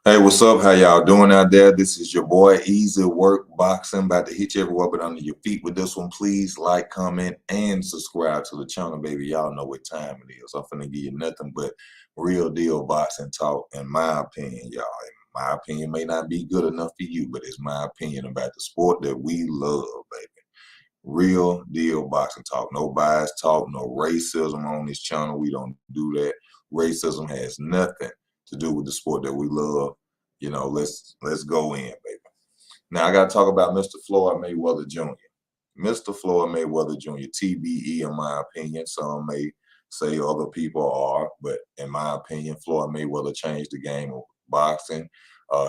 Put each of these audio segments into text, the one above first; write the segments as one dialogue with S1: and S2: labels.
S1: Hey, what's up? How y'all doing out there? This is your boy Easy Work Boxing. About to hit you everywhere but under your feet with this one. Please like, comment, and subscribe to the channel, baby. Y'all know what time it is. I'm finna give you nothing but real deal boxing talk, in my opinion, y'all. My opinion may not be good enough for you, but it's my opinion about the sport that we love, baby. Real deal boxing talk. No bias talk, no racism on this channel. We don't do that. Racism has nothing to do with the sport that we love. You know, let's go in, baby. Now I gotta talk about Mr. Floyd Mayweather Jr. Mr. Floyd Mayweather Jr. TBE, in my opinion. Some may say other people are, but in my opinion, Floyd Mayweather changed the game of boxing.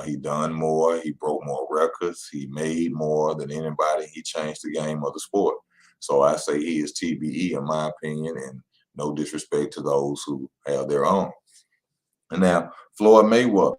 S1: He done more. He broke more records. He made more than anybody. He changed the game of the sport. So I say he is TBE, in my opinion, and no disrespect to those who have their own. And now, Floyd Mayweather,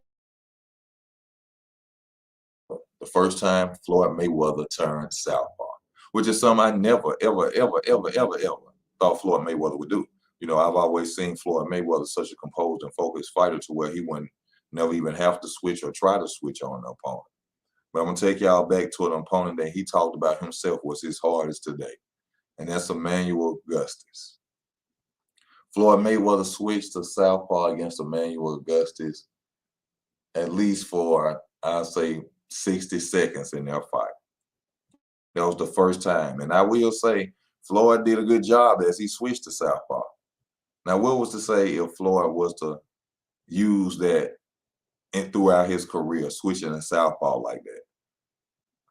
S1: the first time Floyd Mayweather turned Southpaw, which is something I never, ever thought Floyd Mayweather would do. You know, I've always seen Floyd Mayweather such a composed and focused fighter to where he wouldn't never even have to switch or try to switch on the opponent. But I'm going to take y'all back to an opponent that he talked about himself was his hardest today, and that's Emmanuel Augustus. Floyd Mayweather switched to Southpaw against Emmanuel Augustus at least for, I'll say, 60 seconds in their fight. That was the first time. And I will say, Floyd did a good job as he switched to Southpaw. Now, what was to say if Floyd was to use that throughout his career, switching to Southpaw like that?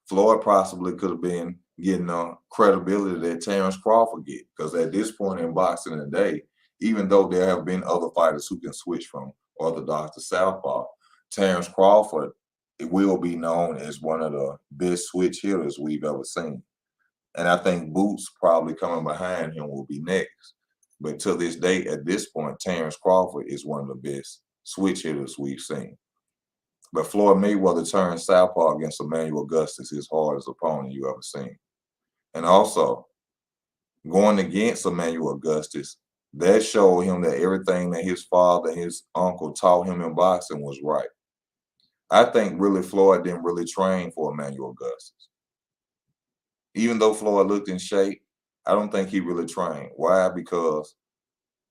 S1: Floyd possibly could have been getting the credibility that Terrence Crawford get. Because at this point in boxing today, even though there have been other fighters who can switch from orthodox to Southpaw, Terrence Crawford, it will be known as one of the best switch hitters we've ever seen. And I think Boots probably coming behind him will be next. But to this day, at this point, Terrence Crawford is one of the best switch hitters we've seen. But Floyd Mayweather turned Southpaw against Emmanuel Augustus, his hardest opponent you ever seen. And also, going against Emmanuel Augustus, that showed him that everything that his father and his uncle taught him in boxing was right. I think really Floyd didn't really train for Emmanuel Augustus. Even though Floyd looked in shape, I don't think he really trained. Why? Because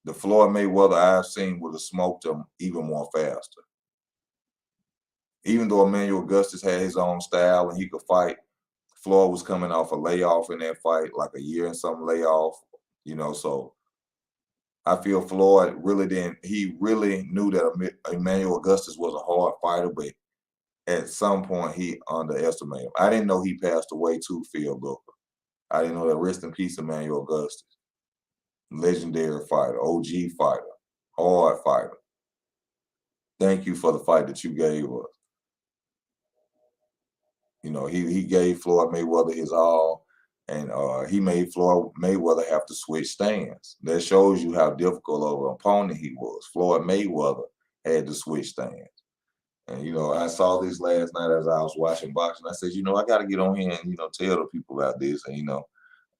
S1: the Floyd Mayweather I've seen would have smoked him even more faster. Even though Emmanuel Augustus had his own style and he could fight, Floyd was coming off a layoff in that fight, like a year and some layoff, you know, so I feel Floyd really he really knew that Emmanuel Augustus was a hard fighter, but at some point he underestimated him. I didn't know he passed away too, Phil Booker. I didn't know that. Rest in peace, Emmanuel Augustus. Legendary fighter, OG fighter, hard fighter. Thank you for the fight that you gave us. You know, he gave Floyd Mayweather his all, and he made Floyd Mayweather have to switch stands. That shows you how difficult of an opponent he was. Floyd Mayweather had to switch stands. And, you know, I saw this last night as I was watching boxing. I said, you know, I got to get on here and, you know, tell the people about this. And, you know,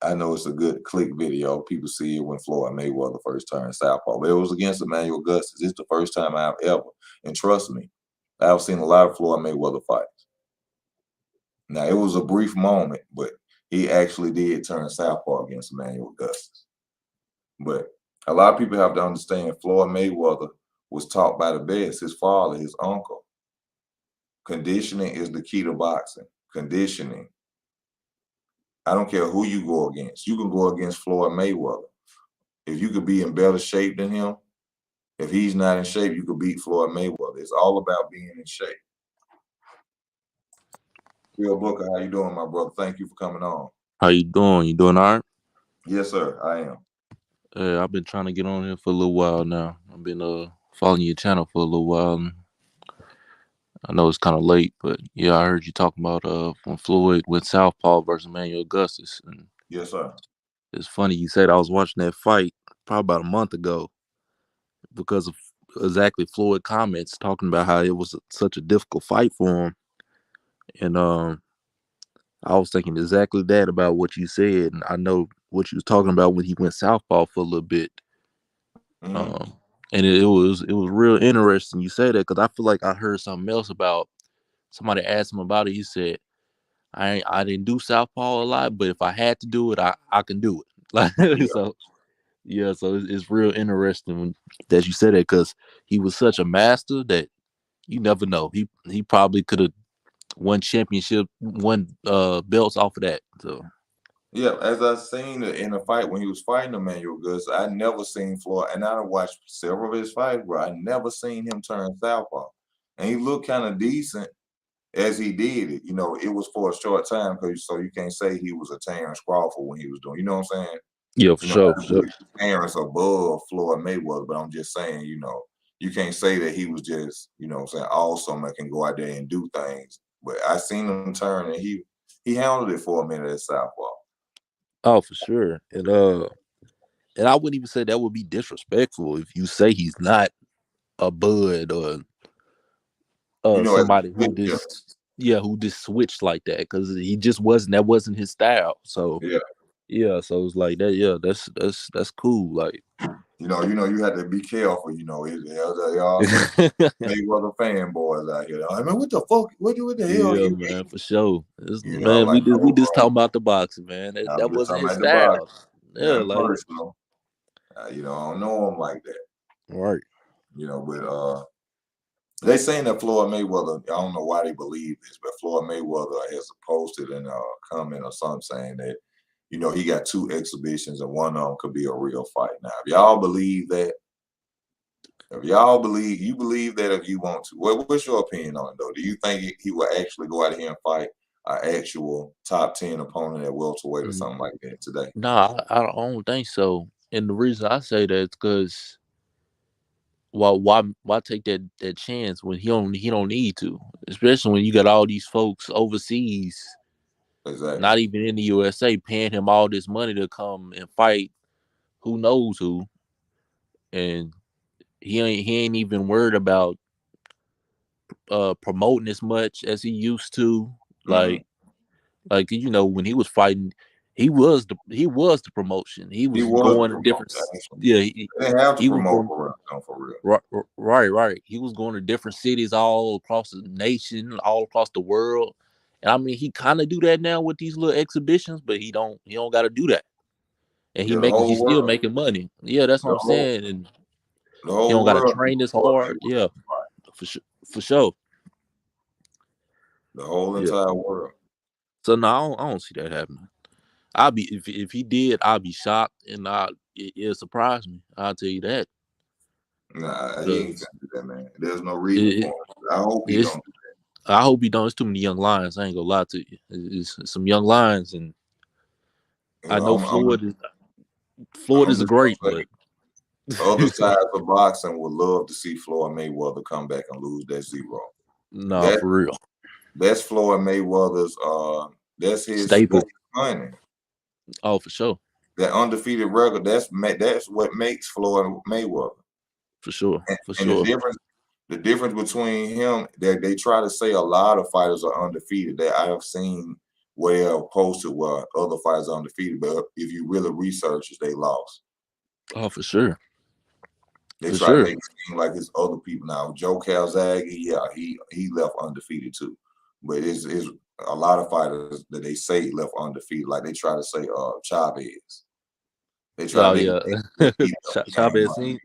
S1: I know it's a good click video. People see it when Floyd Mayweather first turned Southpaw. But it was against Emmanuel Augustus. It's the first time I've ever, and trust me, I've seen a lot of Floyd Mayweather fights. Now, it was a brief moment, but he actually did turn Southpaw against Emmanuel Augustus. But a lot of people have to understand Floyd Mayweather was taught by the best, his father, his uncle. Conditioning is the key to boxing. Conditioning. I don't care who you go against. You can go against Floyd Mayweather. If you could be in better shape than him, if he's not in shape, you could beat Floyd Mayweather. It's all about being in shape. Phil Booker, how you doing, my brother? Thank you for coming on.
S2: How you doing? You doing all right?
S1: Yes, sir, I am.
S2: I've been trying to get on here for a little while now. I've been following your channel for a little while. And I know it's kind of late, but yeah, I heard you talking about when Floyd went Southpaw versus Emmanuel Augustus. And
S1: Yes, sir.
S2: it's funny you said I was watching that fight probably about a month ago because of exactly Floyd comments talking about how it was such a difficult fight for him. And I was thinking exactly that about what you said, and I know what you was talking about when he went Southpaw for a little bit.
S1: Mm-hmm.
S2: And it was real interesting you say that because I feel like I heard something else about somebody asked him about it. He said, I didn't do Southpaw a lot, but if I had to do it, I can do it. Like
S1: Yeah,
S2: so yeah, so it's real interesting that you said that because he was such a master that you never know. He probably could have won championship, won belts off of that. So
S1: yeah. As I seen it in the fight when he was fighting Emmanuel Goods, I never seen Floyd, and I watched several of his fights, bro. I never seen him turn southpaw, and he looked kind of decent as he did it. You know, it was for a short time because so you can't say he was a Terrence Crawford when he was doing. You know what I'm saying?
S2: yeah, for
S1: You know,
S2: sure,
S1: I
S2: for sure.
S1: believe Terrence above Floyd Mayweather, but I'm just saying, you can't say that he was just, what I'm saying, awesome and can go out there and do things. But I seen him turn and he handled it for a minute at Southpaw.
S2: Oh, for sure. And I wouldn't even say that would be disrespectful if you say he's not a bud or
S1: As
S2: somebody
S1: a
S2: who
S1: yeah,
S2: just switched like that because he just wasn't that wasn't his style. So
S1: yeah.
S2: yeah, so it's like that. Yeah, that's cool. Like
S1: You had to be careful. There are some Mayweather fanboys out here. I mean, what the fuck? What the hell
S2: yeah,
S1: he
S2: man, for sure.
S1: I'm
S2: Man, we
S1: like,
S2: just we
S1: no,
S2: just
S1: bro.
S2: talking about the boxing, man. That
S1: I'm just
S2: wasn't
S1: talking
S2: his
S1: about the box.
S2: style. Yeah,
S1: Nothing
S2: like
S1: personal. I don't know him like that.
S2: right.
S1: But they saying that Floyd Mayweather, I don't know why they believe this, but Floyd Mayweather has posted in a comment or something saying that, he got two exhibitions and one of them could be a real fight. Now, if y'all believe, you believe that if you want to, what's your opinion on it though? Do you think he will actually go out here and fight an actual top 10 opponent at welterweight or
S2: Mm,
S1: something like that today?
S2: Nah, I don't think so. And the reason I say that is because why take that chance when he don't need to, especially when you got all these folks overseas,
S1: Exactly.
S2: not even in the USA, paying him all this money to come and fight who knows who, and he ain't even worried about promoting as much as he used to.
S1: Hmm.
S2: Like when he was fighting, he was the promotion. He
S1: He
S2: was
S1: was the
S2: going to
S1: promoter.
S2: different. Yeah,
S1: They didn't have to
S2: he was
S1: promote
S2: going.
S1: for real, for real.
S2: Right. He was going to different cities all across the nation, all across the world. And I mean, he kind of do that now with these little exhibitions, but he don't got to do that. And
S1: Yeah, the whole
S2: he's still
S1: world,
S2: making money. Yeah, that's what
S1: the
S2: I'm
S1: whole,
S2: saying. And
S1: the
S2: he
S1: whole
S2: don't got to
S1: world,
S2: train as
S1: Floyd
S2: hard. Yeah,
S1: Mayweather, right?
S2: for sure.
S1: The whole
S2: Yeah.
S1: entire world.
S2: So no, I don't see that happening. I'll be if he did, I'll be shocked and it'll surprise me. I'll tell you that
S1: Nah, he ain't
S2: because
S1: gonna do that, man. There's no reason
S2: it,
S1: for him. I hope he
S2: it's
S1: don't.
S2: I hope he don't. It's too many young lions. I ain't gonna lie to you. It's some young lions, and I know Floyd
S1: I'm
S2: is
S1: just
S2: great,
S1: gonna say,
S2: but
S1: other sides of boxing would love to see Floyd Mayweather come back and lose that zero.
S2: nah,
S1: That
S2: for real,
S1: that's Floyd Mayweather's. That's his.
S2: staple.
S1: That's his money.
S2: Oh, for sure,
S1: That undefeated record. That's what makes Floyd Mayweather.
S2: for sure,
S1: And,
S2: for
S1: and the
S2: sure.
S1: difference. The difference between him, that they try to say a lot of fighters are undefeated. That I have seen where posted where other fighters are undefeated, but if you really research it, they lost.
S2: Oh, for sure,
S1: They
S2: for
S1: try to
S2: sure.
S1: make it seem like it's other people now. Joe Calzaghe, yeah, he left undefeated too, but it's a lot of fighters that they say left undefeated. Like they try to say Chavez. They try to
S2: Oh
S1: make
S2: yeah,
S1: it like he left the game
S2: Chavez
S1: undefeated.
S2: seen.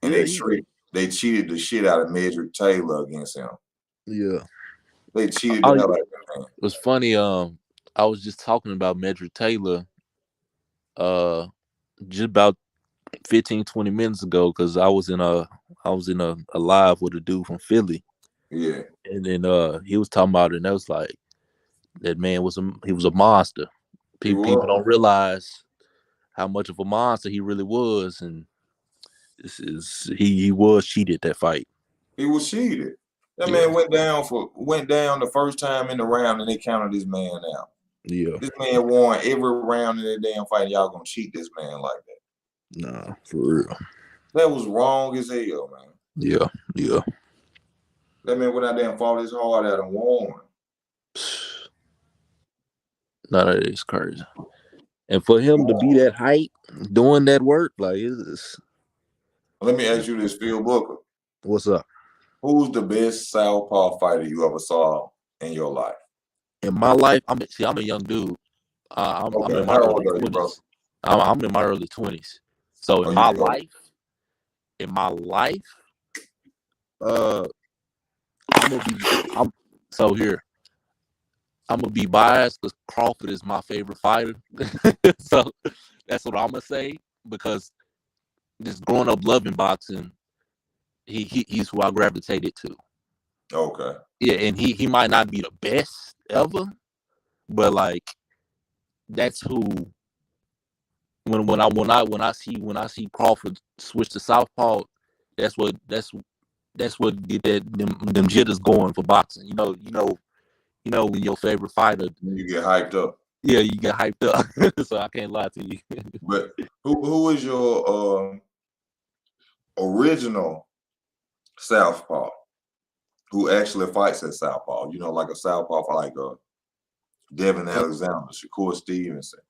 S1: And
S2: Yeah, he.
S1: they cheated the shit out of Medrick Taylor against him.
S2: Yeah.
S1: They cheated the
S2: Oh,
S1: hell
S2: it
S1: out of that man.
S2: was funny. I was just talking about Medrick Taylor. Just about 15, 20 minutes ago because I was in a live with a dude from Philly,
S1: Yeah,
S2: and then he was talking about it, and I was like, that man was a monster.
S1: he
S2: People
S1: was.
S2: don't realize how much of a monster he really was, and he was cheated that fight.
S1: He was cheated. That
S2: Yeah,
S1: man went down the first time in the round and they counted this man out.
S2: yeah,
S1: This man won every round in that damn fight. Y'all gonna cheat this man like that?
S2: nah, for real.
S1: That was wrong as hell, man.
S2: Yeah, yeah.
S1: That man went out there and fought his heart out and won.
S2: No, that is crazy. And for him to be that height, doing that work, like
S1: Let me ask you this, Phil Booker.
S2: What's up?
S1: Who's the best Southpaw fighter you ever saw in your life?
S2: In my life, I'm a young dude. I'm
S1: Okay,
S2: in my
S1: how
S2: early
S1: old are you, bro?
S2: 20s. I'm in my early 20s. So
S1: Oh, you young.
S2: in my life, uh, I'm gonna be. I'm so here. I'm gonna be biased because Crawford is my favorite fighter. So that's what I'm gonna say because just growing up loving boxing, he's who I gravitated to.
S1: Okay.
S2: Yeah, and he might not be the best ever, but like that's who when I see Crawford switch to Southpaw, that's what get them jitters going for boxing. You know when your favorite fighter,
S1: You get hyped up.
S2: yeah, you get hyped up. So I can't lie to you.
S1: But who is your original Southpaw who actually fights at Southpaw? You know, like a Southpaw like Devin Alexander, Shakur Stevenson.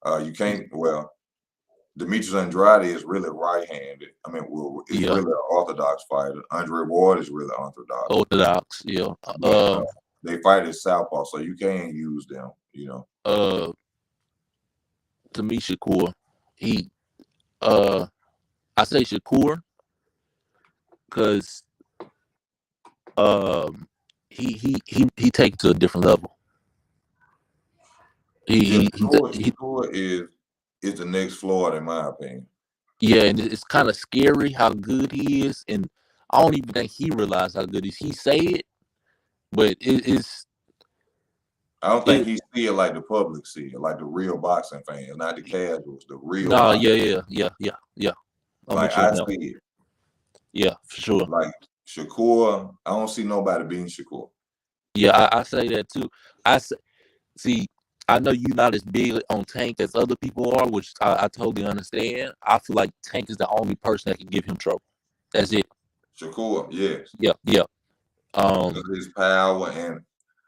S1: You can't. Well, Demetrius Andrade is really right-handed. I mean, is really an orthodox fighter. Andrade Ward is really orthodox.
S2: Orthodox, yeah.
S1: But, they fight at Southpaw, so you can't use them. You know.
S2: To me, Shakur, I say Shakur because he takes it to a different level.
S1: Shakur is the next Floyd, in my opinion.
S2: Yeah, and it's kind of scary how good he is, and I don't even think he realized how good he is. He say it, but it's.
S1: I don't think he see it like the public see it, like the real boxing fans, not the casuals, the real.
S2: No, yeah.
S1: Like I see it.
S2: Yeah, for sure.
S1: Like Shakur, I don't see nobody beating Shakur.
S2: Yeah, I say that too. See, I know you're not as big on Tank as other people are, which I totally understand. I feel like Tank is the only person that can give him trouble. That's it.
S1: Shakur, yes.
S2: Yeah.
S1: His power, and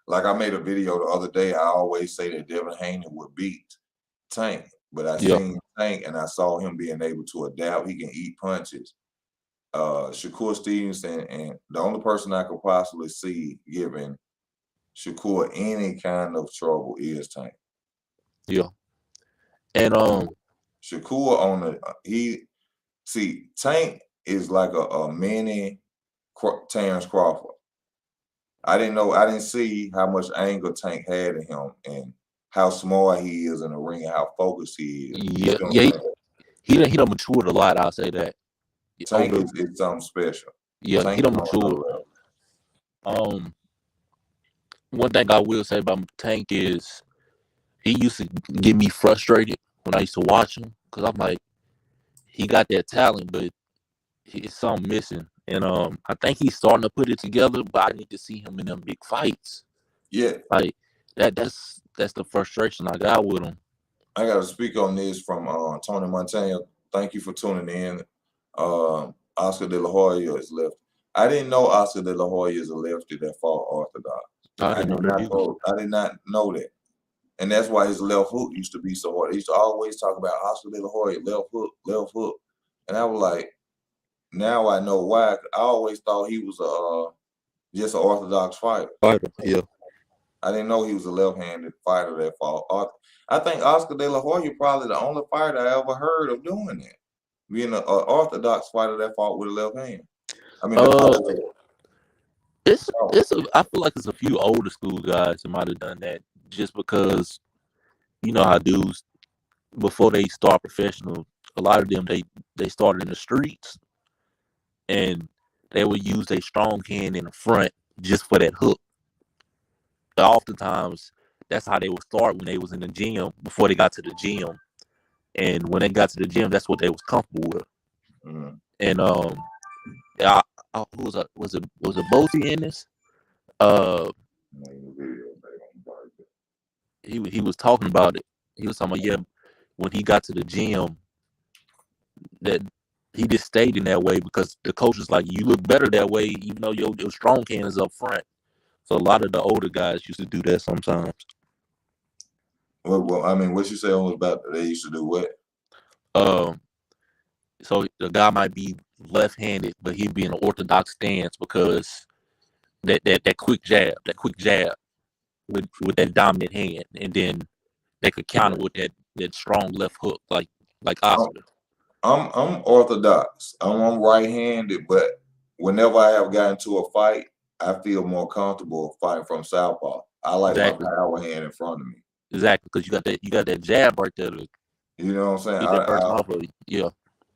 S1: like I made a video the other day, I always say that Devin Haney would beat Tank, but I seen Tank and I saw him being able to adapt. He can eat punches. Shakur Stevenson, and the only person I could possibly see giving Shakur any kind of trouble is Tank.
S2: Yeah. And
S1: Shakur Tank is like a mini Terrence Crawford. I didn't see how much anger Tank had in him and how smart he is in the ring and how focused he is.
S2: He done matured a lot, I'll say that.
S1: Tank is something special.
S2: Yeah,
S1: Tank
S2: he done matured. One thing I will say about Tank is he used to get me frustrated when I used to watch him because I'm like, he got that talent, but it's something missing. And I think he's starting to put it together, but I need to see him in them big fights.
S1: Yeah,
S2: like that's the frustration I got with him.
S1: I got to speak on this from Tony Montana. Thank you for tuning in. Oscar De La Hoya is left. I didn't know Oscar De La Hoya is a lefty that fought orthodox. I did not know that. And that's why his left hook used to be so hard. He used to always talk about Oscar De La Hoya, left hook. And I was like, now I know why. I always thought he was just an orthodox fighter.
S2: Yeah.
S1: I didn't know he was a left-handed fighter that fought. I think Oscar De La Hoya probably the only fighter I ever heard of doing that, being an orthodox fighter that fought with a left hand. I mean,
S2: I feel like it's a few older school guys that might have done that just because you know how dudes before they start professional, a lot of them they started in the streets and they would use their strong hand in the front just for that hook. Oftentimes, that's how they would start when they was in the gym before they got to the gym, and when they got to the gym, that's what they was comfortable with.
S1: Mm-hmm.
S2: And who was it Bozy in this? He was talking about it. He was talking about when he got to the gym that he just stayed in that way because the coach was like, you look better that way, even though your strong hand is up front. So a lot of the older guys used to do that sometimes.
S1: Well, I mean, what you say was about they used to do what?
S2: So the guy might be left-handed, but he'd be in an orthodox stance because that quick jab with that dominant hand, and then they could counter with that strong left hook, like
S1: I'm,
S2: Oscar.
S1: I'm orthodox. I'm right-handed, but whenever I have gotten to a fight, I feel more comfortable fighting from Southpaw. I like my
S2: Exactly,
S1: power hand in front of me.
S2: because you got that jab right there to
S1: You know what I'm saying?
S2: get that person off of you. Yeah,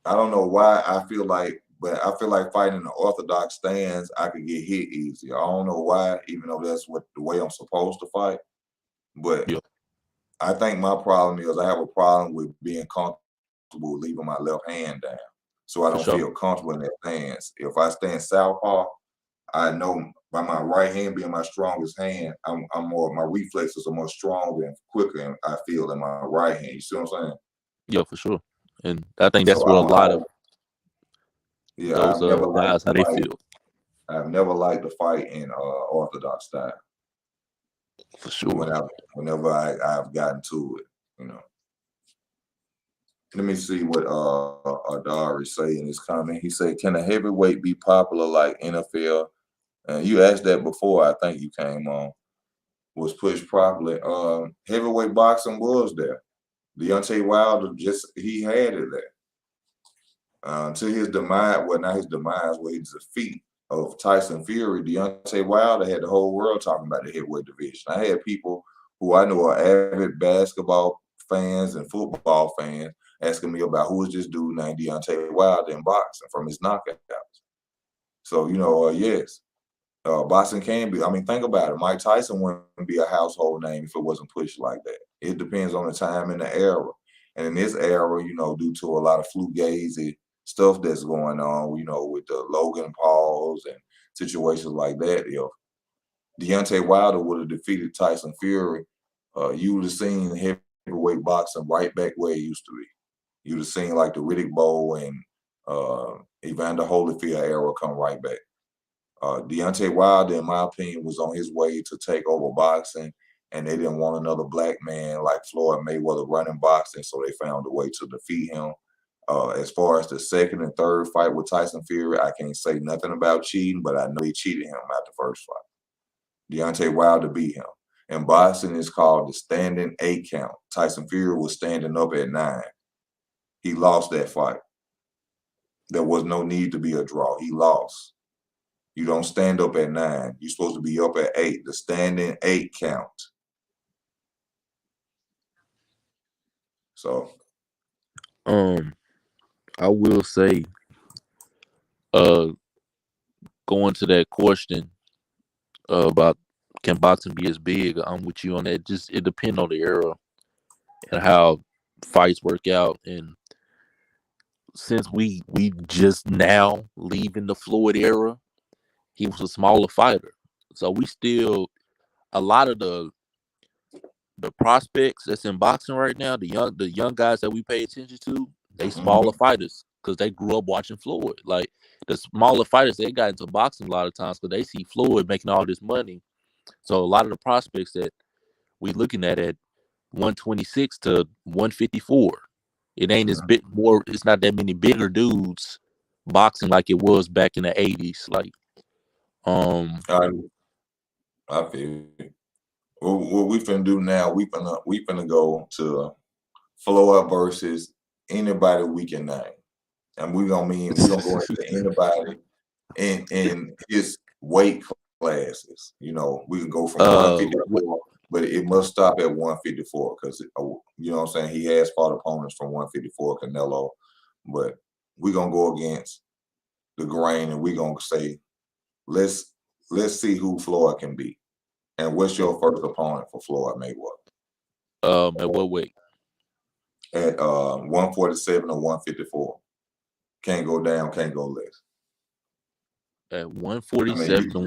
S1: I don't know why I feel like, but I feel like fighting in the orthodox stance, I could get hit easier. I don't know why, even though that's the way I'm supposed to fight. But
S2: yeah,
S1: I think my problem is I have a problem with being comfortable leaving my left hand down, so I
S2: for
S1: don't
S2: sure.
S1: feel comfortable in that stance. If I stand southpaw, I know by my right hand being my strongest hand, I'm more, my reflexes are more stronger and quicker, and I feel in my right hand. You see what I'm saying?
S2: Yeah, for sure. And I think that's
S1: So
S2: where a lot of
S1: yeah,
S2: those
S1: I've never liked
S2: guys
S1: to
S2: how they
S1: fight.
S2: feel,
S1: I've never liked to fight in orthodox style.
S2: for sure.
S1: Whenever I've gotten to it, you know. Let me see what Adari say in his comment. He said, "Can a heavyweight be popular like NFL?" And you asked that before. I think you came on. Was pushed properly. Heavyweight boxing was there. Deontay Wilder he had it there. To his demise, well, not his demise, well, his defeat of Tyson Fury, Deontay Wilder had the whole world talking about the heavyweight division. I had people who I know are avid basketball fans and football fans asking me about who is this dude named Deontay Wilder in boxing from his knockouts. So, yes, boxing can be. I mean, think about it. Mike Tyson wouldn't be a household name if it wasn't pushed like that. It depends on the time and the era. And in this era, due to a lot of fugazi stuff that's going on, with the Logan Pauls and situations like that, if Deontay Wilder would have defeated Tyson Fury, you would have seen heavyweight boxing right back where it used to be. You'd have seen like the Riddick Bowe and Evander Holyfield era come right back. Deontay Wilder, in my opinion, was on his way to take over boxing, and they didn't want another black man like Floyd Mayweather running boxing, so they found a way to defeat him. As far as the second and third fight with Tyson Fury, I can't say nothing about cheating, but I know he cheated him at the first fight. Deontay Wilder beat him. And boxing is called the standing 8 count. Tyson Fury was standing up at 9. He lost that fight. There was no need to be a draw. He lost. You don't stand up at 9. You're supposed to be up at 8. The standing 8 count. So
S2: I will say, going to that question about can boxing be as big, I'm with you on that. Just it depends on the era and how fights work out. And since we just now leaving the Floyd era, he was a smaller fighter, so we still a lot of the prospects that's in boxing right now, the young guys that we pay attention to, they smaller fighters because they grew up watching Floyd. Like the smaller fighters, they got into boxing a lot of times because they see Floyd making all this money. So a lot of the prospects that we looking at 126 to 154, it ain't as big more. It's not that many bigger dudes boxing like it was back in the 80s. Like
S1: I feel it. What we finna do now, we finna go to Floyd versus anybody we can name. And we gonna go into anybody in his weight classes. We can go from 154, but it must stop at 154 because you know what I'm saying, he has fought opponents from 154, Canelo, but we gonna go against the grain and we gonna say let's see who Floyd can beat. And what's your first opponent for Floyd Mayweather?
S2: at what weight?
S1: At 147 or 154. Can't go down, can't go less.
S2: At
S1: I
S2: 147
S1: mean,
S2: to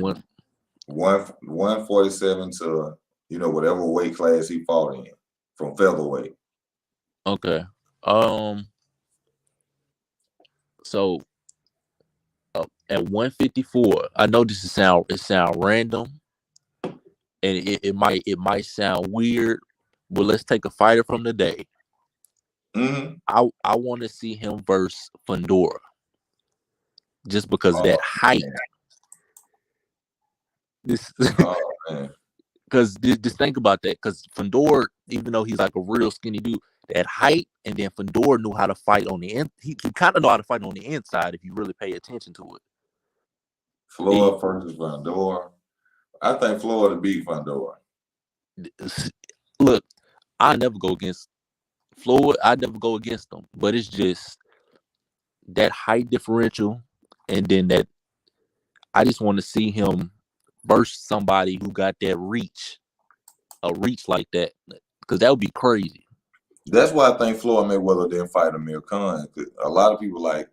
S1: 147 to whatever weight class he fought in from featherweight.
S2: Okay. So at 154, I know this sound random, and it might sound weird, but let's take a fighter from the day.
S1: Mm-hmm.
S2: I want to see him versus Fundora. just because of that
S1: Oh
S2: height.
S1: man.
S2: This
S1: Oh man.
S2: because just think about that. Because Fedor, even though he's like a real skinny dude, that height, and then Fedor knew how to fight on the end. He kind of know how to fight on the inside if you really pay attention to it.
S1: Floyd versus Fedor. I think Floyd would beat Fedor.
S2: Look, I never go against Floyd. I never go against them, but it's just that height differential, and then that I just want to see him versus somebody who got that reach, a reach like that, because that would be crazy.
S1: That's why I think Floyd Mayweather didn't fight Amir Khan. A lot of people like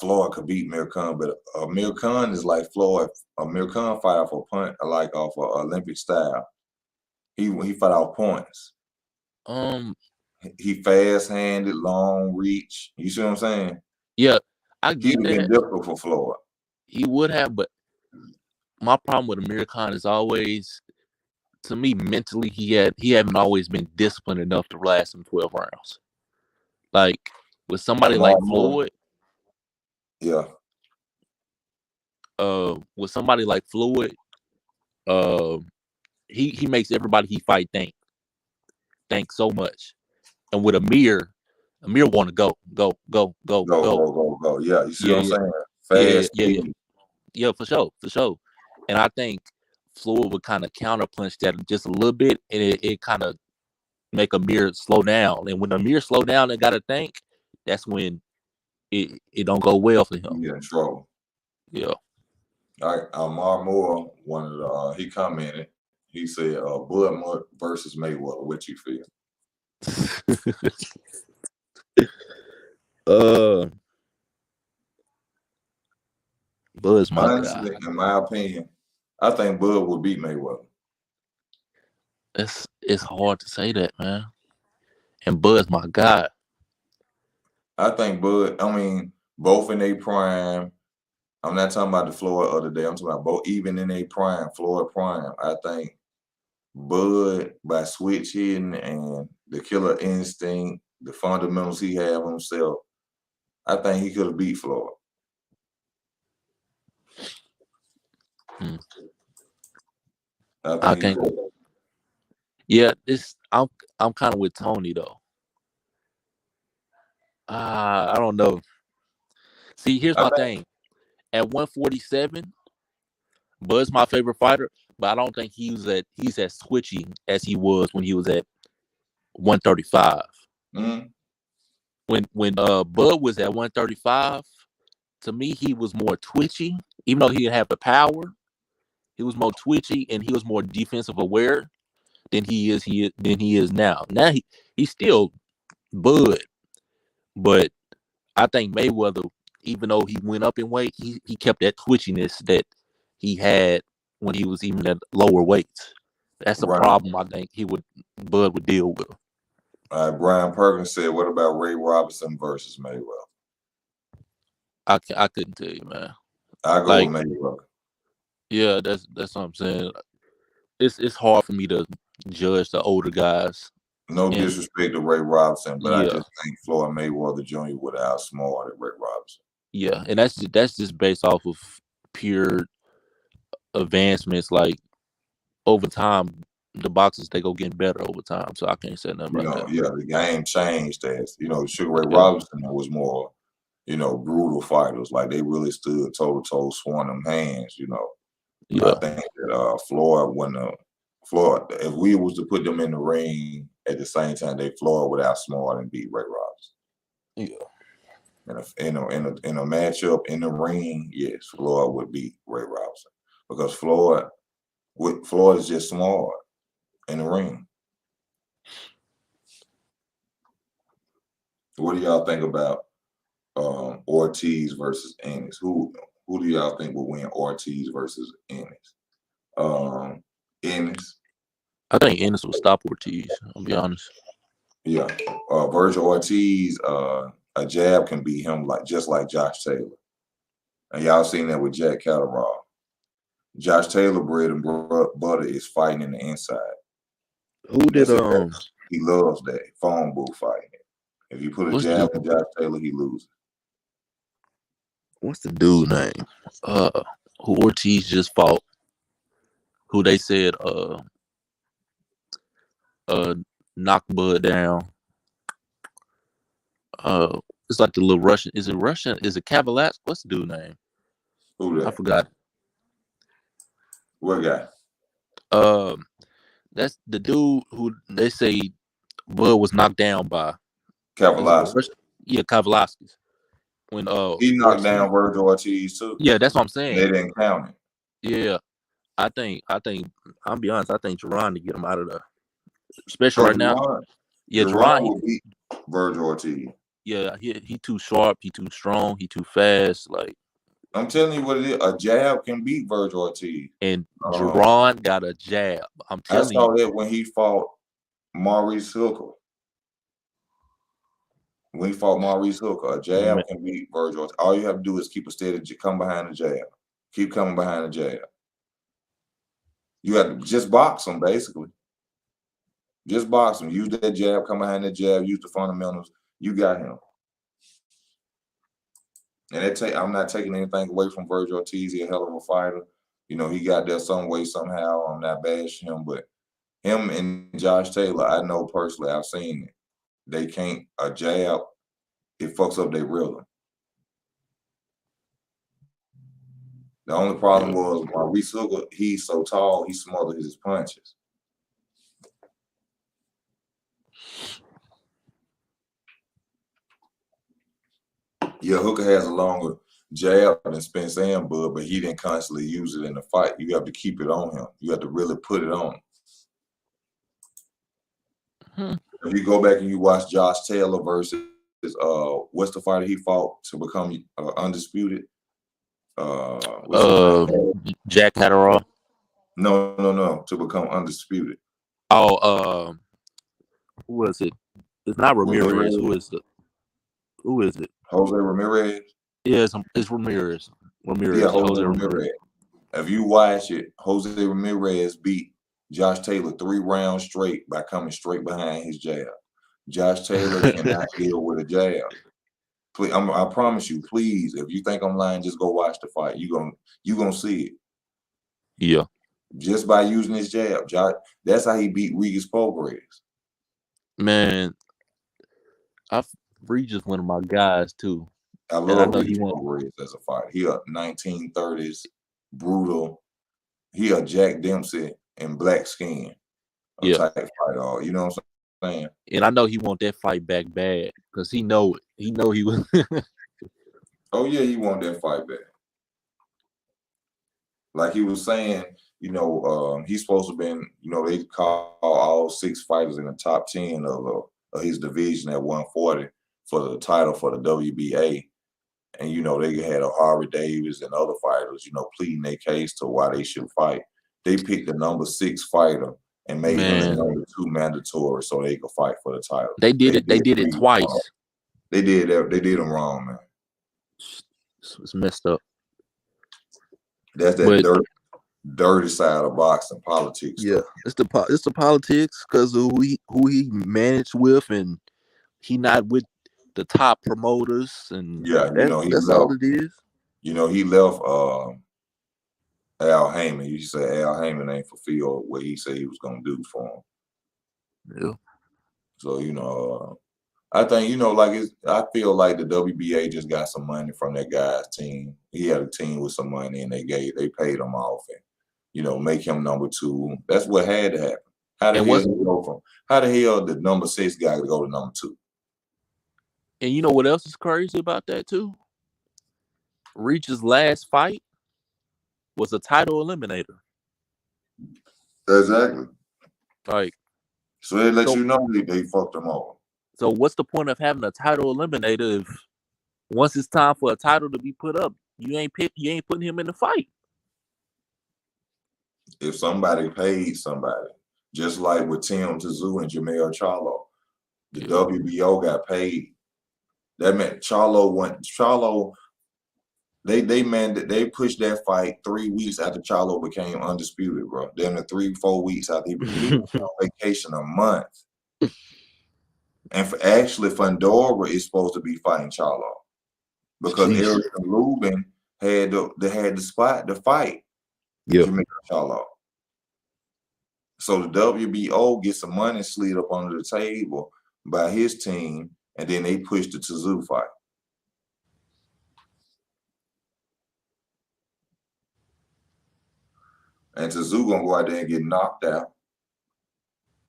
S1: Floyd could beat Amir Khan, but Amir Khan is like Floyd. Amir Khan fight off a punt, like off a Olympic style. He fight off points.
S2: Um,
S1: He fast handed, long reach. You see what I'm saying?
S2: yeah, I
S1: He'd
S2: get
S1: have been
S2: that.
S1: difficult for Floyd.
S2: He would have, but my problem with Amir Khan is always, to me, mentally, he haven't always been disciplined enough to last him 12 rounds. Like with somebody like Floyd,
S1: yeah.
S2: With somebody like Floyd, he makes everybody he fight think so much. And with Amir want to go.
S1: Yeah, you see what I'm saying?
S2: Yeah,
S1: Fast,
S2: yeah, for sure. And I think Floyd would kind of counterpunch that just a little bit, and it kind of make Amir slow down. And when Amir slow down and got to think, that's when it don't go well for him.
S1: You get in trouble.
S2: Yeah.
S1: All right, Amar Moore, one of the he commented. He said, "Blood versus Mayweather. What you feel?"
S2: Bud's my
S1: Honestly,
S2: guy.
S1: in my opinion, I think Bud would beat Mayweather.
S2: It's hard to say that, man. And Bud's my guy.
S1: I think Bud. I mean, both in their prime. I'm not talking about the Floyd other day. I'm talking about both, even in their prime, Floyd prime. I think Bud, by switch hitting and the killer instinct, the fundamentals he have himself, I think he could have beat Floyd. I think he could.
S2: Yeah, I'm kind of with Tony though. I don't know. See, here's my thing. At 147, Bud's my favorite fighter, but I don't think he's as twitchy as he was when he was at 135.
S1: Mm-hmm.
S2: When Bud was at 135, to me he was more twitchy. Even though he didn't have the power, he was more twitchy and he was more defensive aware than he is now. Now he's still Bud, but I think Mayweather, even though he went up in weight, he kept that twitchiness that he had when he was even at lower weights. That's a problem I think Bud would deal with.
S1: Brian Perkins said, "What about Ray Robinson versus Mayweather?"
S2: I couldn't tell you, man.
S1: I go with Mayweather.
S2: Yeah, that's what I'm saying. It's hard for me to judge the older guys.
S1: No disrespect to Ray Robinson, but I just think Floyd Mayweather Jr. would have outsmarted Ray Robinson.
S2: Yeah, and that's just based off of pure advancements. Like over time, the boxers they go getting better over time. So I can't say nothing about that.
S1: Yeah, the game changed as Sugar Ray Robinson was more, brutal fighters. Like they really stood toe to toe, swung them hands.
S2: Yeah.
S1: I think that Floyd wouldn't. Floyd, if we was to put them in the ring at the same time, Floyd would outsmart and beat Ray Robinson.
S2: Yeah.
S1: And in a matchup in the ring, yes, Floyd would beat Ray Robinson because Floyd is just smart in the ring. What do y'all think about Ortiz versus Ennis? Who do y'all think will win Ortiz versus Ennis? Ennis.
S2: I think Ennis will stop Ortiz. I'll be honest.
S1: Yeah, Virgil Ortiz, a jab can beat him just like Josh Taylor, and y'all seen that with Jack Catterall. Josh Taylor bread and butter is fighting in the inside.
S2: Who did
S1: he loves that phone booth fighting. If you put a jab on Josh Taylor, he loses.
S2: what's the dude name? Who Ortiz just fought? Who they said knocked Bud down. It's like the little Russian. Is it Russian? Is it Cavalat? What's the dude name?
S1: Who that?
S2: I forgot.
S1: What guy?
S2: That's the dude who they say Bud was knocked down by.
S1: Kavalasky.
S2: Yeah, Kavalasky. When
S1: he knocked down Virgil Ortiz too.
S2: Yeah, that's what I'm saying.
S1: They didn't count it.
S2: Yeah, I think I'll be honest. I think Jerron to get him out of there, especially right now. Yeah,
S1: Jerron will beat Virgil Ortiz.
S2: Yeah, he too sharp. He too strong. He too fast. Like
S1: I'm telling you what it is. A jab can beat Virgil Ortiz.
S2: And Jerron got a jab. I'm telling you.
S1: I saw that when he fought Maurice Hooker. When he fought Maurice Hooker, a jab can beat Virgil. All you have to do is keep a steady, come behind the jab. Keep coming behind the jab. You have to just box him, basically. Just box him. Use that jab, come behind that jab, use the fundamentals. You got him. And I'm not taking anything away from Virgil Ortiz. He's a hell of a fighter. You know, he got there some way, somehow. I'm not bashing him, but him and Josh Taylor, I know personally, I've seen it. They can't, a jab, it fucks up their rhythm. The only problem was Maurice Hooker, he's so tall, he smothered his punches. Yeah, Hooker has a longer jab than Spence and Bud, but he didn't constantly use it in the fight. You have to keep it on him. You have to really put it on him. If you go back and you watch Josh Taylor versus what's the fighter he fought to become undisputed?
S2: Jack Catterall.
S1: No, to become undisputed.
S2: Oh, who was it? It's not Ramirez. Who is it?
S1: Jose Ramirez.
S2: Yeah, it's Ramirez.
S1: Yeah, Jose Ramirez. If you watch it, Jose Ramirez beat Josh Taylor 3 rounds straight by coming straight behind his jab. Josh Taylor cannot deal with a jab. Please, I promise you, please, if you think I'm lying, just go watch the fight. You gonna see it.
S2: Yeah.
S1: Just by using his jab. That's how he beat Regis Prograis.
S2: Man, Regis one of my guys too.
S1: I love Regis Prograis as a fighter. He a 1930s brutal. He a Jack Dempsey in black skin. Type fighter. You know what I'm saying?
S2: And I know he want that fight back bad because he know it. He know he was.
S1: Oh yeah, he want that fight back. Like he was saying, you know, he's supposed to have been, you know, they call all 6 fighters in the top 10 of his division at 140 for the title for the WBA. And, you know, they had a Harvey Davis and other fighters, you know, pleading their case to why they should fight. They picked the number 6 fighter and made him the number 2 mandatory so they could fight for the title.
S2: They did it twice.
S1: They did them wrong, man.
S2: It's messed up.
S1: That's that dirty side of boxing politics.
S2: Yeah, it's the politics because of who he managed with, and he not with the top promoters, and
S1: yeah, you know
S2: that's all it is.
S1: You know, he left Al Heyman. You say Al Heyman ain't fulfilled what he said he was gonna do for him.
S2: Yeah.
S1: So you know, I think, you know, like I feel like the WBA just got some money from that guy's team. He had a team with some money, and they paid him off, and you know, make him number 2. That's what had to happen. How the hell the number 6 guy go to number 2?
S2: And you know what else is crazy about that too? Reach's last fight was a title eliminator.
S1: Exactly.
S2: Like,
S1: so they let you know they fucked them all.
S2: So what's the point of having a title eliminator if once it's time for a title to be put up, you ain't putting him in the fight?
S1: If somebody paid somebody, just like with Tim Tszyu and Jameel Charlo, the WBO got paid. That meant Charlo. They pushed that fight 3 weeks after Charlo became undisputed, bro. Then the 3-4 weeks after he was on vacation a month. And actually, Fundora is supposed to be fighting Charlo. because
S2: Sheesh.
S1: Eric and Lubin had the spot to fight
S2: Yeah.
S1: Jameel Charlo. So the WBO gets some money slid up under the table by his team, and then they pushed the Tszyu fight. And Tszyu gonna go out there and get knocked out.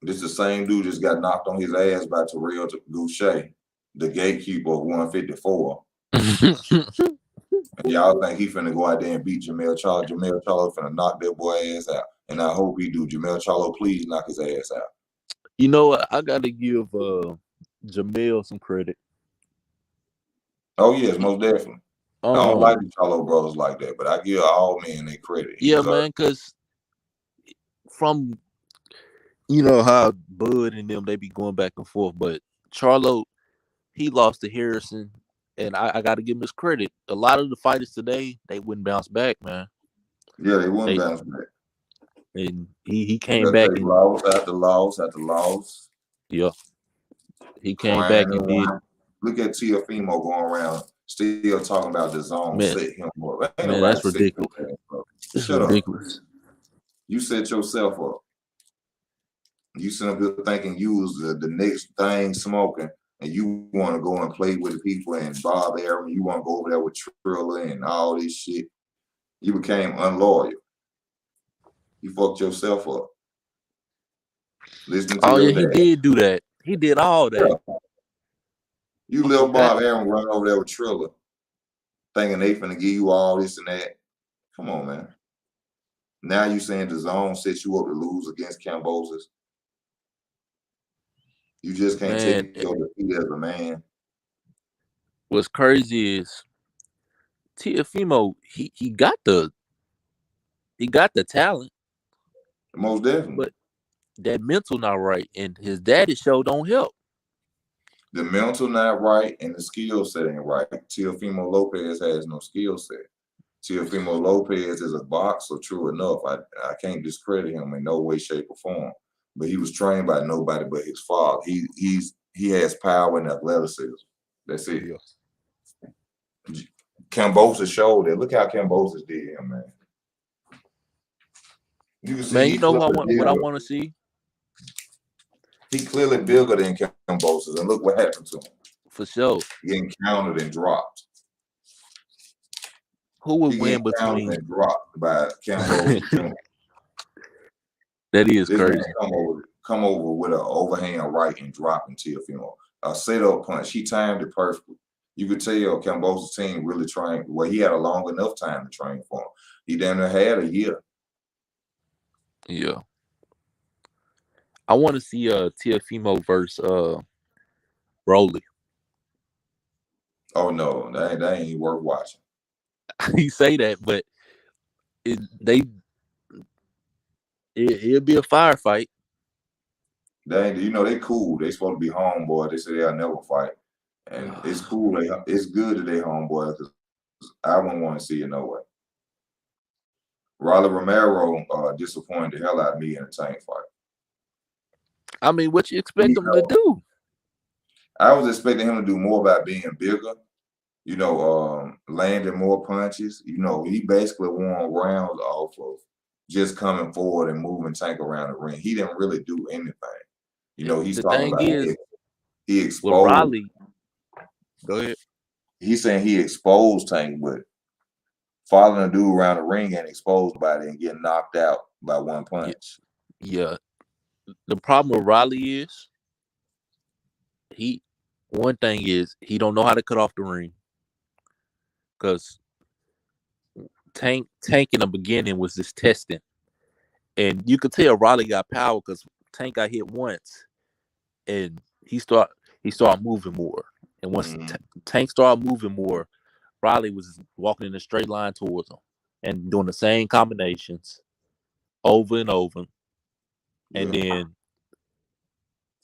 S1: This the same dude just got knocked on his ass by Terrell Goucher, the gatekeeper of 154. And y'all think he finna go out there and beat Jameel Charlo. Jameel Charlo finna knock that boy ass out. And I hope he do. Jameel Charlo, please knock his ass out.
S2: You know what? I gotta give Jameel some credit.
S1: Oh yes, most definitely. I don't like the Charlo brothers like that, but I give all men their credit.
S2: Yeah, man, because from how Bud and them, they be going back and forth, but Charlo, he lost to Harrison, and I got to give him his credit. A lot of the fighters today, they wouldn't bounce back, man.
S1: Yeah, they wouldn't bounce back.
S2: And he came back and
S1: loss after loss after loss.
S2: Yeah, he came back and did.
S1: Look at Teofimo going around still talking about the zone.
S2: Man,
S1: set him up.
S2: Man, that's ridiculous. It's ridiculous.
S1: You set yourself up. You sit up here thinking you was the next thing smoking, and you want to go and play with the people and Bob Arum. You want to go over there with Trilla and all this shit. You became unloyal. You fucked yourself up. Listening to your dad.
S2: He did do that. He did all that.
S1: Yeah. You little Bob Arum running over there with Trilla, thinking they finna give you all this and that. Come on, man. Now you saying the zone sets you up to lose against Cambosis. You just can't take your defeat as a man.
S2: What's crazy is Teofimo, he got the talent.
S1: Most definitely.
S2: But that mental not right, and his daddy show don't help.
S1: The mental not right and the skill set ain't right. Teofimo Lopez has no skill set. Teofimo Lopez is a boxer, true enough. I can't discredit him in no way, shape, or form. But he was trained by nobody but his father. He has power and athleticism. That's it. Yeah. Cambosis showed that. Look how Cambosis did him, man.
S2: You know what I want to see?
S1: He clearly bigger than Cambosis, and look what happened to him.
S2: For sure.
S1: Getting counted and dropped.
S2: Who would win between?
S1: And dropped by Cambosis.
S2: That is
S1: this
S2: crazy.
S1: Come over with an overhand right and drop into Teofimo. A setup punch. He timed it perfectly. You could tell Cambosis' team really trained. Well, he had a long enough time to train for him. He damn near had a year.
S2: Yeah. I want to see Teofimo versus Broly.
S1: Oh no, that ain't worth watching.
S2: You say that, but it'll be a firefight.
S1: They cool. They supposed to be homeboy. They say they'll never fight, and it's cool. It's good that they homeboy because I wouldn't want to see it no way. Rolly Romero disappointed the hell out of me in the tank fight.
S2: I mean, what you expect him to do?
S1: I was expecting him to do more by being bigger, landing more punches. He basically won rounds off of just coming forward and moving Tank around the ring. He didn't really do anything. He's talking about he exposed.
S2: Rolly, go ahead.
S1: He's saying he exposed Tank, but following a dude around the ring and exposed body and getting knocked out by one punch.
S2: Yeah. The problem with Rolly is one thing is he don't know how to cut off the ring. Because Tank in the beginning was just testing. And you could tell Rolly got power because Tank got hit once and he started moving more. And once Tank started moving more, Rolly was walking in a straight line towards him and doing the same combinations over and over. Yeah. And then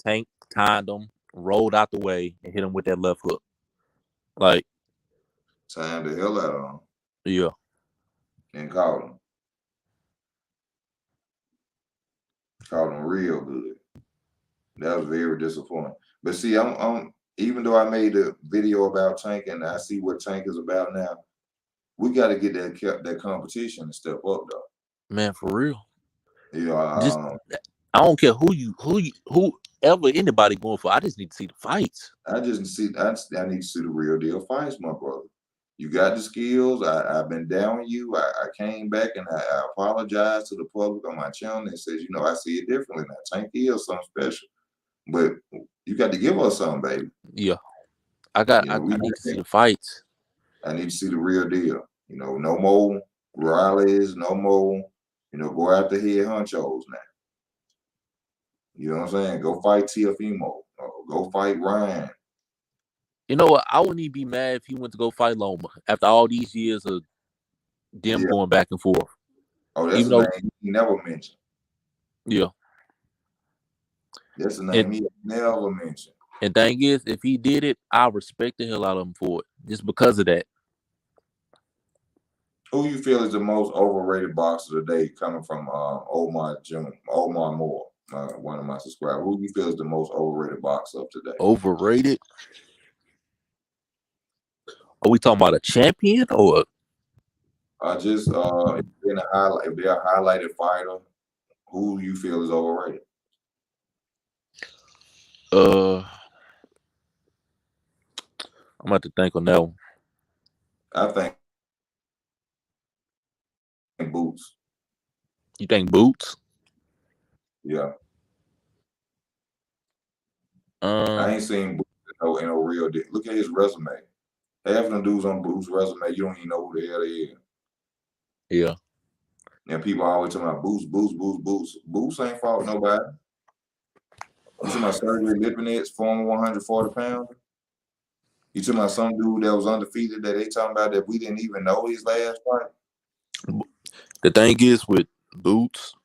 S2: Tank timed him, rolled out the way, and hit him with that left hook. Like,
S1: timed the hell out of him.
S2: Yeah.
S1: And caught him. Caught him real good. That was very disappointing. But see, I'm even though I made a video about Tank and I see what Tank is about now, we got to get that competition and step up though.
S2: Man, for real.
S1: You know,
S2: Just I don't care whoever anybody going for. I just need to see the fights.
S1: I need to see the real deal fights, my brother. You got the skills. I've been down with you. I came back and I apologized to the public on my channel and says, I see it differently now. Tank is something special, but you got to give us something, baby.
S2: Yeah, I need to see the fights.
S1: I need to see the real deal. No more rallies, no more. Go after head honchos now. You know what I'm saying? Go fight Tiafimo. Go fight Ryan.
S2: You know what? I wouldn't even be mad if he went to go fight Loma after all these years of them going back and forth.
S1: Oh, that's the name he never mentioned.
S2: Yeah.
S1: That's the name he never mentioned.
S2: And thing is, if he did it, I respect the hell out of him for it, just because of that.
S1: Who you feel is the most overrated boxer today, coming from Omar Moore, one of my subscribers? Who you feel is the most overrated boxer of today?
S2: Overrated? Are we talking about a champion or?
S1: Just if they're a highlighted fighter, who you feel is overrated?
S2: I'm about to think on that one.
S1: I think Boots.
S2: You think Boots?
S1: Yeah.
S2: I
S1: ain't seen Boots in a real deal. Look at his resume. Half of them dudes on Boots' resume, you don't even know who the hell they is.
S2: Yeah.
S1: And people always talking about Boots. Boots ain't fought nobody. You talking about Sergey Lipinets, former 140 pounder? You talking about some dude that was undefeated that they talking about that we didn't even know his last fight?
S2: The thing is with Boots,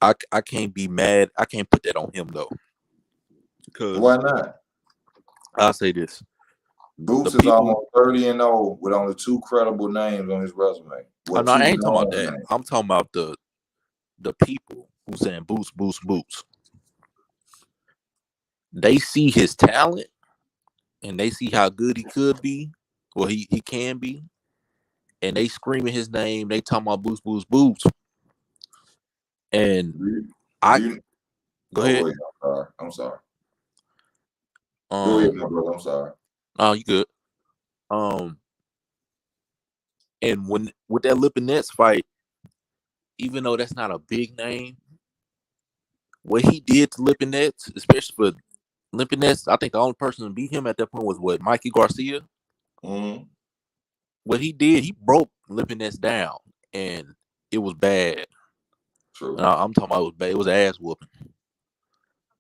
S2: I can't be mad. I can't put that on him though.
S1: Why not?
S2: I'll say this.
S1: Boots is almost 30-0 with only 2 credible names on his resume.
S2: Well, no, I ain't talking about that. I'm talking about the people who saying Boots. They see his talent and they see how good he could be, or he can be, and they screaming his name. They talking about Boots. And go ahead.
S1: I'm sorry.
S2: Go
S1: ahead, my brother. I'm sorry.
S2: Oh, you good. And with that Lipinets fight, even though that's not a big name, what he did to Lipinets, especially for Lipinets, I think the only person to beat him at that point was Mikey Garcia.
S1: Mm-hmm.
S2: What he did, he broke Lipinets down, and it was bad.
S1: True.
S2: I'm talking about it was bad. It was ass whooping.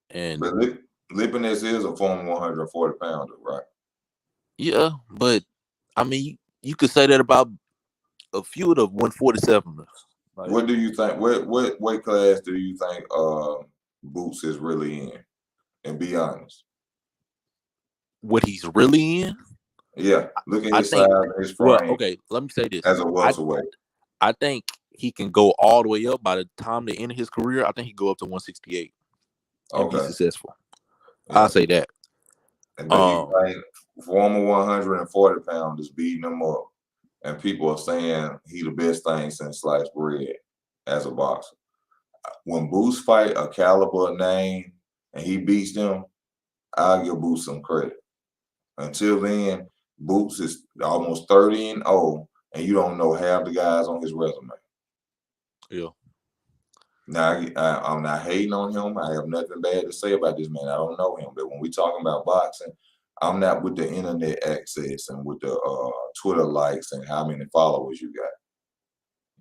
S1: But Lipinets is a former 140 pounder, right?
S2: Yeah, but I mean, you could say that about a few of the 147ers.
S1: What do you think? What weight class do you think Boots is really in? And be honest.
S2: What he's really in?
S1: Yeah. Look at his size and his frame.
S2: Well, okay, let me say this.
S1: As a welterweight.
S2: I think he can go all the way up by the time they end his career. I think he go up to 168 and be successful. Yeah. I'll say that.
S1: And then you think former 140 pounders beating him up, and people are saying he the best thing since sliced bread as a boxer. When Boots fight a caliber name and he beats them, I'll give Boots some credit. Until then, Boots is almost 30-0, and you don't know half the guys on his resume.
S2: Yeah.
S1: Now, I'm not hating on him. I have nothing bad to say about this man. I don't know him. But when we talking about boxing, I'm not with the internet access and with the Twitter likes and how many followers you got.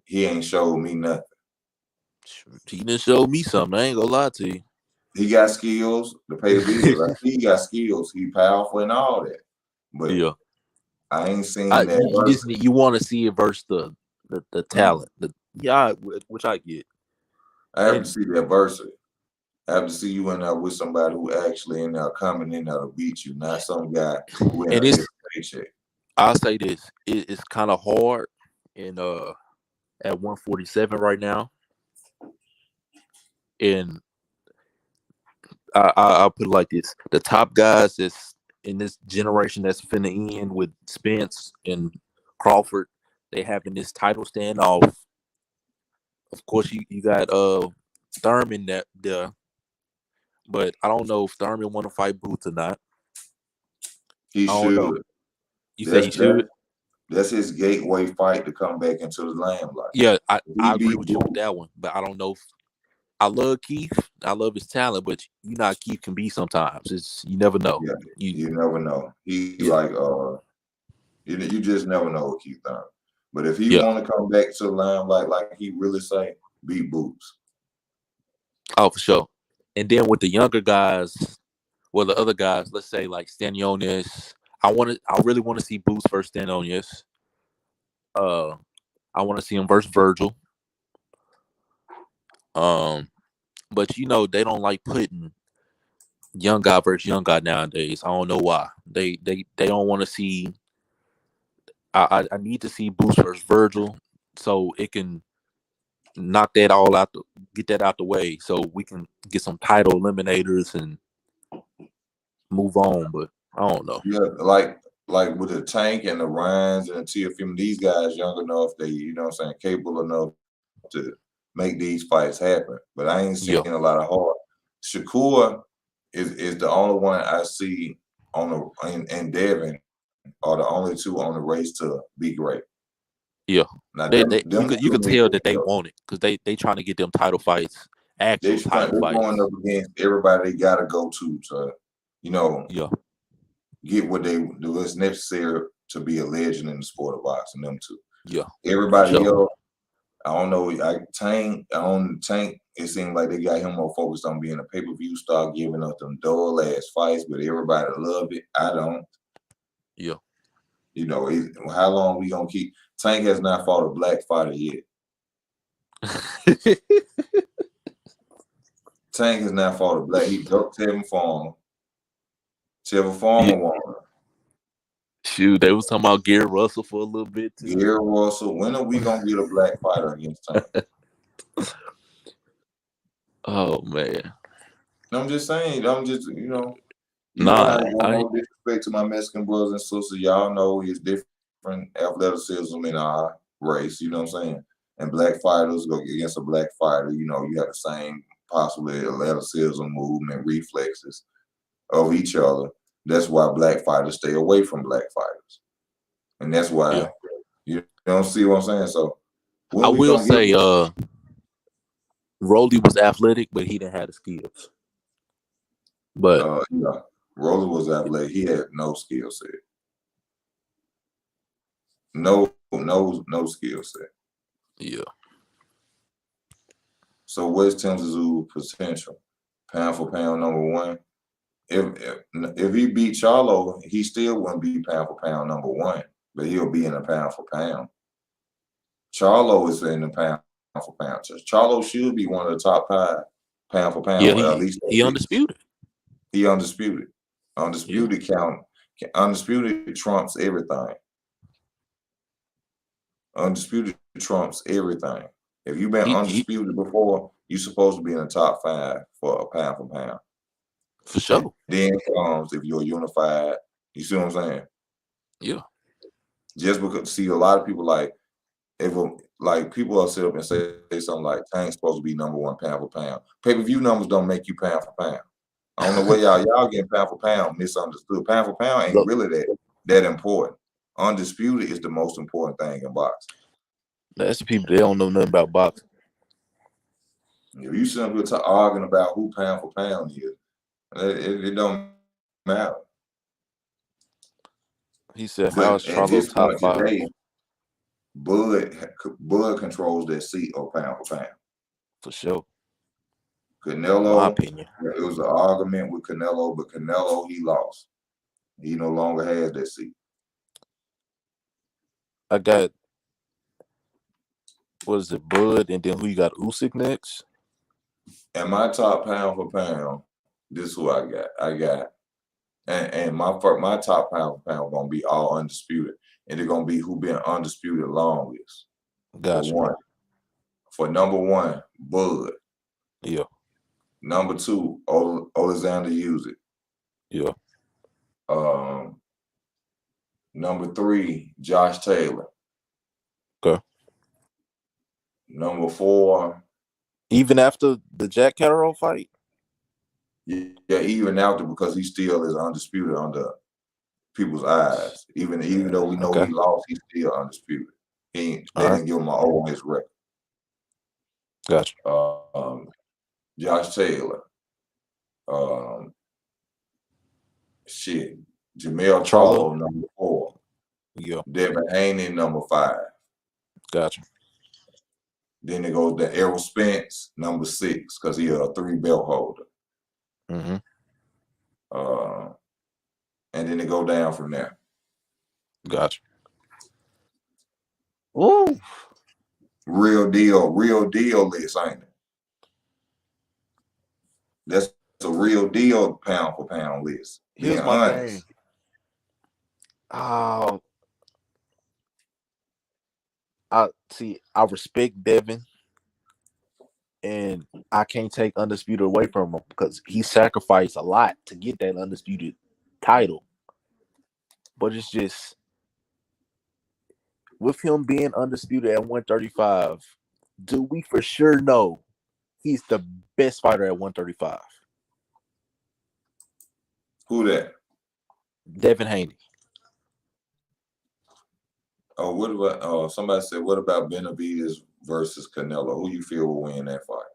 S1: He ain't showed me nothing.
S2: He didn't show me something. I ain't gonna lie to you.
S1: He got skills to pay the bills. He got skills. He powerful and all that. But yeah, I ain't seen that.
S2: You want to see it versus the talent. Which I get.
S1: I have to see the adversity. I have to see you in there with somebody who actually in there coming in there to beat you, not some guy who in there paycheck.
S2: I'll say this: it's kind of hard in at 147 right now, and I'll put it like this: the top guys that's in this generation that's finna end with Spence and Crawford, they having this title standoff. Of course, you got Thurman that there, but I don't know if Thurman want to fight Boots or not.
S1: He
S2: I don't know.
S1: should.
S2: You say
S1: That's
S2: he should?
S1: that's his gateway fight to come back into the limelight.
S2: Yeah, I
S1: He
S2: agree
S1: beat
S2: with you on
S1: Boots.
S2: that one, but I don't know. I love Keith. I love his talent, but you know how Keith can be sometimes. It's you never know.
S1: Yeah,
S2: You
S1: you never know. He
S2: yeah
S1: like you just never know what Keith Thurman. But if he
S2: yeah.
S1: want to come back to the limelight like he really say, beat Boots.
S2: Oh, for sure. And then with the younger guys, well, the other guys, let's say like Stanionis. I really want to see Boots versus Stanionis. Uh, I want to see him versus Virgil. Um, but you know they don't like putting young guy versus young guy nowadays. I don't know why. They don't want to see. I need to see Boots versus Virgil so it can knock that all out, get that out the way, so we can get some title eliminators and move on. But I don't know.
S1: Yeah, like with the Tank and the Ryans and the TFM, these guys young enough, they capable enough to make these fights happen. But I ain't
S2: Yeah,
S1: seen a lot of heart. Shakur is the only one I see on the and Devin are the only two on the race to be great.
S2: yeah.
S1: Now
S2: They
S1: them
S2: you
S1: two
S2: could
S1: need
S2: tell
S1: to
S2: that they want it because they trying to get them title fights, actual title
S1: they're going
S2: fights.
S1: up against everybody they gotta go to you know
S2: Yeah,
S1: get what they do is necessary to be a legend in the sport of boxing. Them two.
S2: yeah, for
S1: Everybody
S2: sure.
S1: else, I don't know. Tank. It seems like they got him more focused on being a pay-per-view star, giving us them dull ass fights, but everybody love it. I don't.
S2: Yeah.
S1: How long we gonna keep? Tank has not fought a black fighter yet. Tank has not fought a black. He ducked Tevin Farmer. Tevin Farmer won.
S2: Shoot, they was talking about Gary Russell for a little bit too.
S1: Gary Russell. When are we gonna get a black fighter against Tank?
S2: Oh man.
S1: I'm just saying.
S2: Nah,
S1: No disrespect to my Mexican brothers and sisters. Y'all know it's different athleticism in our race. You know what I'm saying? And black fighters go against a black fighter. You have the same possibly athleticism, movement, reflexes of each other. That's why black fighters stay away from black fighters, and that's
S2: yeah.
S1: why you don't see what I'm saying. So
S2: I
S1: when we
S2: will
S1: gonna get?
S2: say, Rolly was athletic, but he didn't have the skills. But
S1: Yeah, Roller was athletic. He had no skill set. No skill set.
S2: yeah,
S1: So what's Tim Tszyu potential? Pound for pound number one. If he beat Charlo, he still wouldn't be pound for pound number one, but he'll be in the pound for pound. Charlo is in the pound for pound. Charlo should be one of the top 5 pound for
S2: yeah.
S1: pound, at least
S2: He
S1: at least.
S2: undisputed.
S1: He undisputed.
S2: Yeah,
S1: Undisputed trumps everything. Undisputed trumps everything. If you've been
S2: he
S1: undisputed before, you're supposed to be in the top 5 for a pound for pound.
S2: for
S1: And
S2: sure.
S1: then comes if you're unified. You see what I'm saying?
S2: Yeah,
S1: Just because see a lot of people like people will sit up and say something like Tank's supposed to be number one pound for pound. Pay-per-view numbers don't make you pound for pound. I don't know where y'all getting pound for pound misunderstood. Pound for pound ain't
S2: look,
S1: really that important. Undisputed is the most important thing in boxing.
S2: that's the people they don't know nothing about boxing.
S1: If you sit up here arguing about who pound for pound is, it don't matter.
S2: He said, "How is
S1: But at
S2: Charlo
S1: this
S2: top
S1: point
S2: five?"
S1: today, Bud controls that seat of pound for pound.
S2: For sure, my
S1: Canelo,
S2: opinion.
S1: it was an argument with Canelo, but Canelo, he lost. He no longer has that seat.
S2: I got what is it, Bud, and then who you got? Usyk next.
S1: And my top pound for pound, this is who I got. And my top pound for pound gonna be all undisputed, and they're gonna be who been undisputed longest.
S2: Gotcha.
S1: For number one, Bud.
S2: Yeah,
S1: Number 2, Alexander Usyk.
S2: Yeah.
S1: Number 3, Josh Taylor.
S2: Okay.
S1: Number 4,
S2: Even after the Jack Catterall fight?
S1: yeah, even after, because he still is undisputed under people's eyes. Even though we know
S2: Okay.
S1: he lost, he's still undisputed. They
S2: All right.
S1: didn't give him an O on his record.
S2: Gotcha.
S1: Josh Taylor. Jameel
S2: Charlo.
S1: number 4.
S2: Yeah.
S1: Devin Haney, number 5.
S2: Gotcha.
S1: Then it goes to Errol Spence, number 6, because he a 3 belt holder.
S2: Mm-hmm.
S1: And then it go down from there.
S2: Gotcha. Ooh.
S1: Real deal list, ain't it? That's a real deal pound for pound list. Being
S2: Here's my
S1: honest.
S2: thing. Oh, I respect Devin, and I can't take Undisputed away from him because he sacrificed a lot to get that Undisputed title. But it's just with him being undisputed at 135, do we for sure know he's the best fighter at 135?
S1: Who that?
S2: Devin Haney.
S1: Oh, what about somebody said, what about Benavidez versus Canelo? Who you feel will win that fight?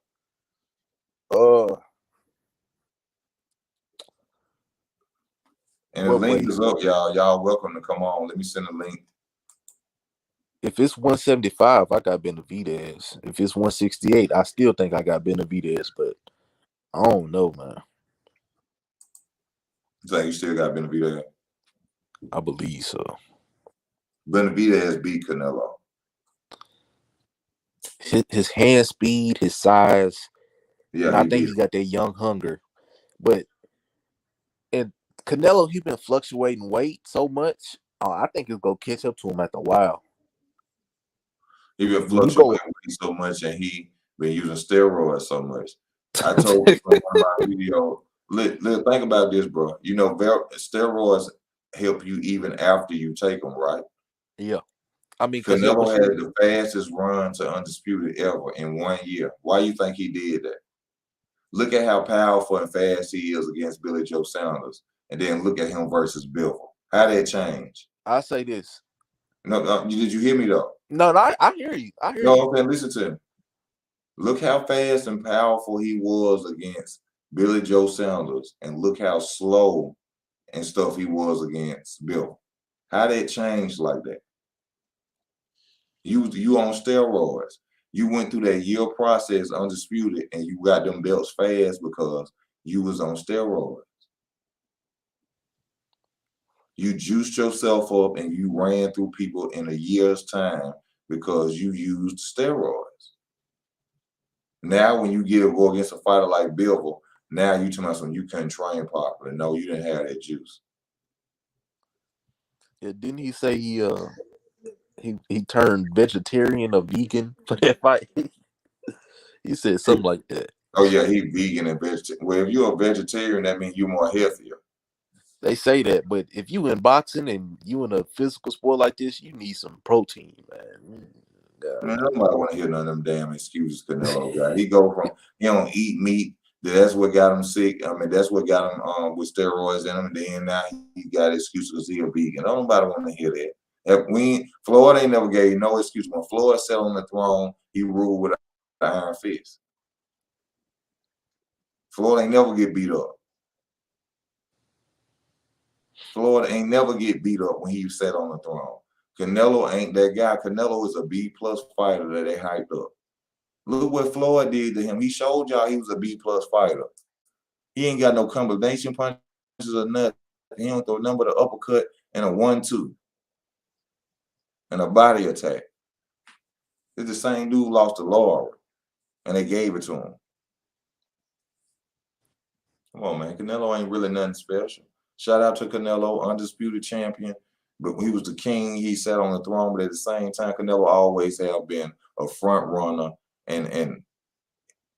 S1: And the link is up, y'all. Y'all welcome to come on. Let me send a link.
S2: If it's 175, I got Benavidez. If it's 168, I still think I got Benavidez, but I don't know, man.
S1: So you still got Benavidez?
S2: I believe so.
S1: Benavidez beat Canelo.
S2: His hand speed, his size,
S1: Yeah,
S2: and I think he got that young hunger. But and Canelo, he's been fluctuating weight so much. I think he'll go catch up to him after a while.
S1: He been fluctuating weight so much, and he been using steroids so much. I told you in one of my videos, think about this, bro. You know, steroids help you even after you take them, right?
S2: Yeah. I mean,
S1: Canelo had the fastest run to undisputed ever in 1 year. Why you think he did that? Look at how powerful and fast he is against Billy Joe Saunders, and then look at him versus Bivol. How did it change?
S2: I say this.
S1: No, did you hear me though?
S2: No, I hear you. I hear you.
S1: No, okay, listen to me. Look how fast and powerful he was against Billy Joe Saunders, and look how slow and stuff he was against Bill. How did it change like that? You on steroids. You went through that year process undisputed, and you got them belts fast because you was on steroids. You juiced yourself up and you ran through people in a year's time because you used steroids. Now, when you go against a fighter like Bivol, now you tell me you couldn't train properly. No, you didn't have that juice.
S2: Yeah, didn't he say he turned vegetarian or vegan for that fight? He said something like that.
S1: Oh yeah, he vegan and vegetarian. Well, if you're a vegetarian, that means you're more healthier.
S2: They say that, but if you in boxing and you in a physical sport like this, you need some protein, man.
S1: Man, nobody want to hear none of them damn excuses Canelo got. He go from he don't eat meat. That's what got him sick. I mean, that's what got him with steroids in him. And then now he got excuses because he a vegan. Nobody want to hear that. Floyd ain't never gave no excuse. When Floyd sat on the throne, he ruled with an iron fist. Floyd ain't never get beat up. Floyd ain't never get beat up when he sat on the throne. Canelo ain't that guy. Canelo is a B+ fighter that they hyped up. Look what Floyd did to him. He showed y'all he was a B+ fighter. He ain't got no combination punches or nothing. He don't throw nothing but an uppercut and a 1-2 and a body attack. It's the same dude lost to Laura, and they gave it to him. Come on, man. Canelo ain't really nothing special. Shout out to Canelo, undisputed champion. But when he was the king, he sat on the throne. But at the same time, Canelo always have been a front runner and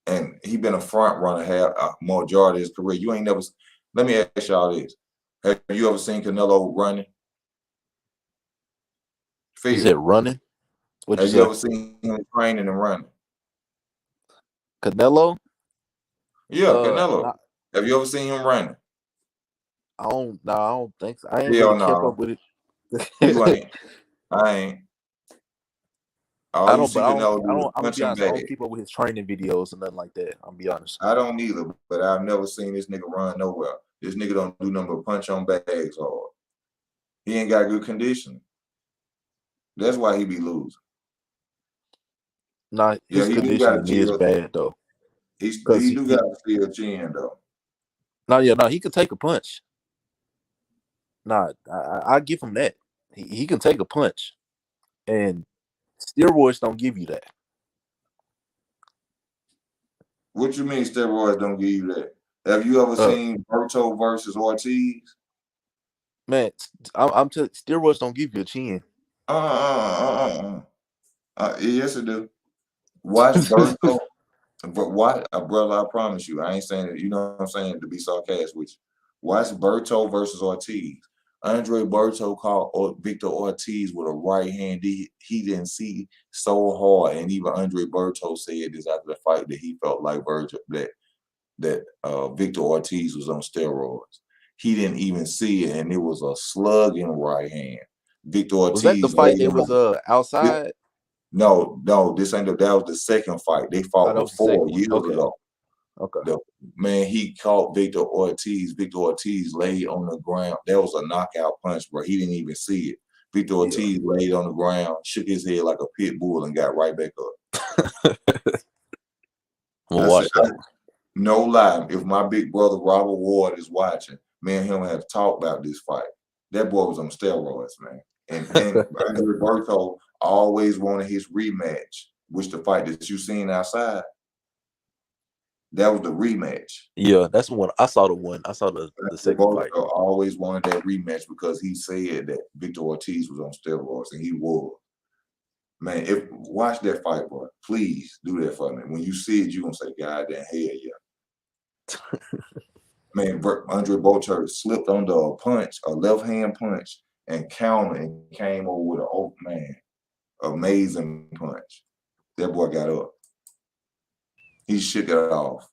S1: and he been a front runner half majority of his career. You ain't never. Let me ask y'all this: have you ever seen Canelo running?
S2: You
S1: Phil,
S2: said running? What'd
S1: have
S2: you
S1: you
S2: say?
S1: ever seen him training and running?
S2: Canelo?
S1: Yeah, Canelo.
S2: Not,
S1: Have you ever seen him running?
S2: I don't. No, I don't think so. I ain't
S1: Hell
S2: really kept up
S1: no,
S2: with
S1: you
S2: it.
S1: ain't. I ain't. All
S2: I
S1: you
S2: don't.
S1: see
S2: But I don't.
S1: Canelo
S2: I
S1: do is
S2: don't. I'm gonna
S1: punch
S2: be
S1: him
S2: honest. I
S1: bag.
S2: don't keep up with his training videos or nothing like that. I'm gonna be honest.
S1: I don't either, but I've never seen this nigga run nowhere. This nigga don't do nothing but punch on bags hard. He ain't got good conditioning. That's why he be losing.
S2: Nah,
S1: Yeah,
S2: his
S1: he do got a
S2: conditioning is
S1: chill.
S2: bad though.
S1: He do got a steel chin though.
S2: No, yeah, no, he can take a punch. Nah, I give him that. He can take a punch, and steroids don't give you that.
S1: What you mean steroids don't give you that? Have you ever
S2: Uh,
S1: seen Berto versus Ortiz?
S2: man, I'm telling steroids don't give you a chin.
S1: Yes, it do. Watch Berto. But what, brother, I promise you, I ain't saying it, you know what I'm saying, to be sarcastic with you. Watch Berto versus Ortiz. Andre Berto caught Victor Ortiz with a right hand he didn't see so hard. And even Andre Berto said this after the fight that he felt like Victor Ortiz was on steroids. He didn't even see it, and it was a slug in the right hand. Victor
S2: Was that the
S1: Ortiz
S2: fight
S1: laid
S2: that was outside?
S1: no, this ain't that was the second fight. They
S2: Oh,
S1: fought
S2: that was the
S1: before
S2: second one.
S1: years
S2: Okay,
S1: ago.
S2: okay,
S1: The man, he caught Victor Ortiz. Victor Ortiz laid on the ground. That was a knockout punch, bro. He didn't even see it. Victor
S2: yeah.
S1: Ortiz laid on the ground, shook his head like a pit bull, and got right back up.
S2: I'm gonna
S1: I said,
S2: watch that one.
S1: no lie. If my big brother Robert Ward is watching, me and him have talked about this fight. That boy was on steroids, man. And Andre Berto always wanted his rematch, which the fight that you seen outside. That was the rematch.
S2: Yeah, that's the one. I saw the one. I saw the second fight.
S1: Berto always wanted that rematch because he said that Victor Ortiz was on steroids, and he was. Man, watch that fight, boy. Please do that for me. When you see it, you're gonna say, God damn, hell yeah. Man, Andre Berto slipped under a punch, a left hand punch, and countered and came over with amazing punch. That boy got up. He shook it off.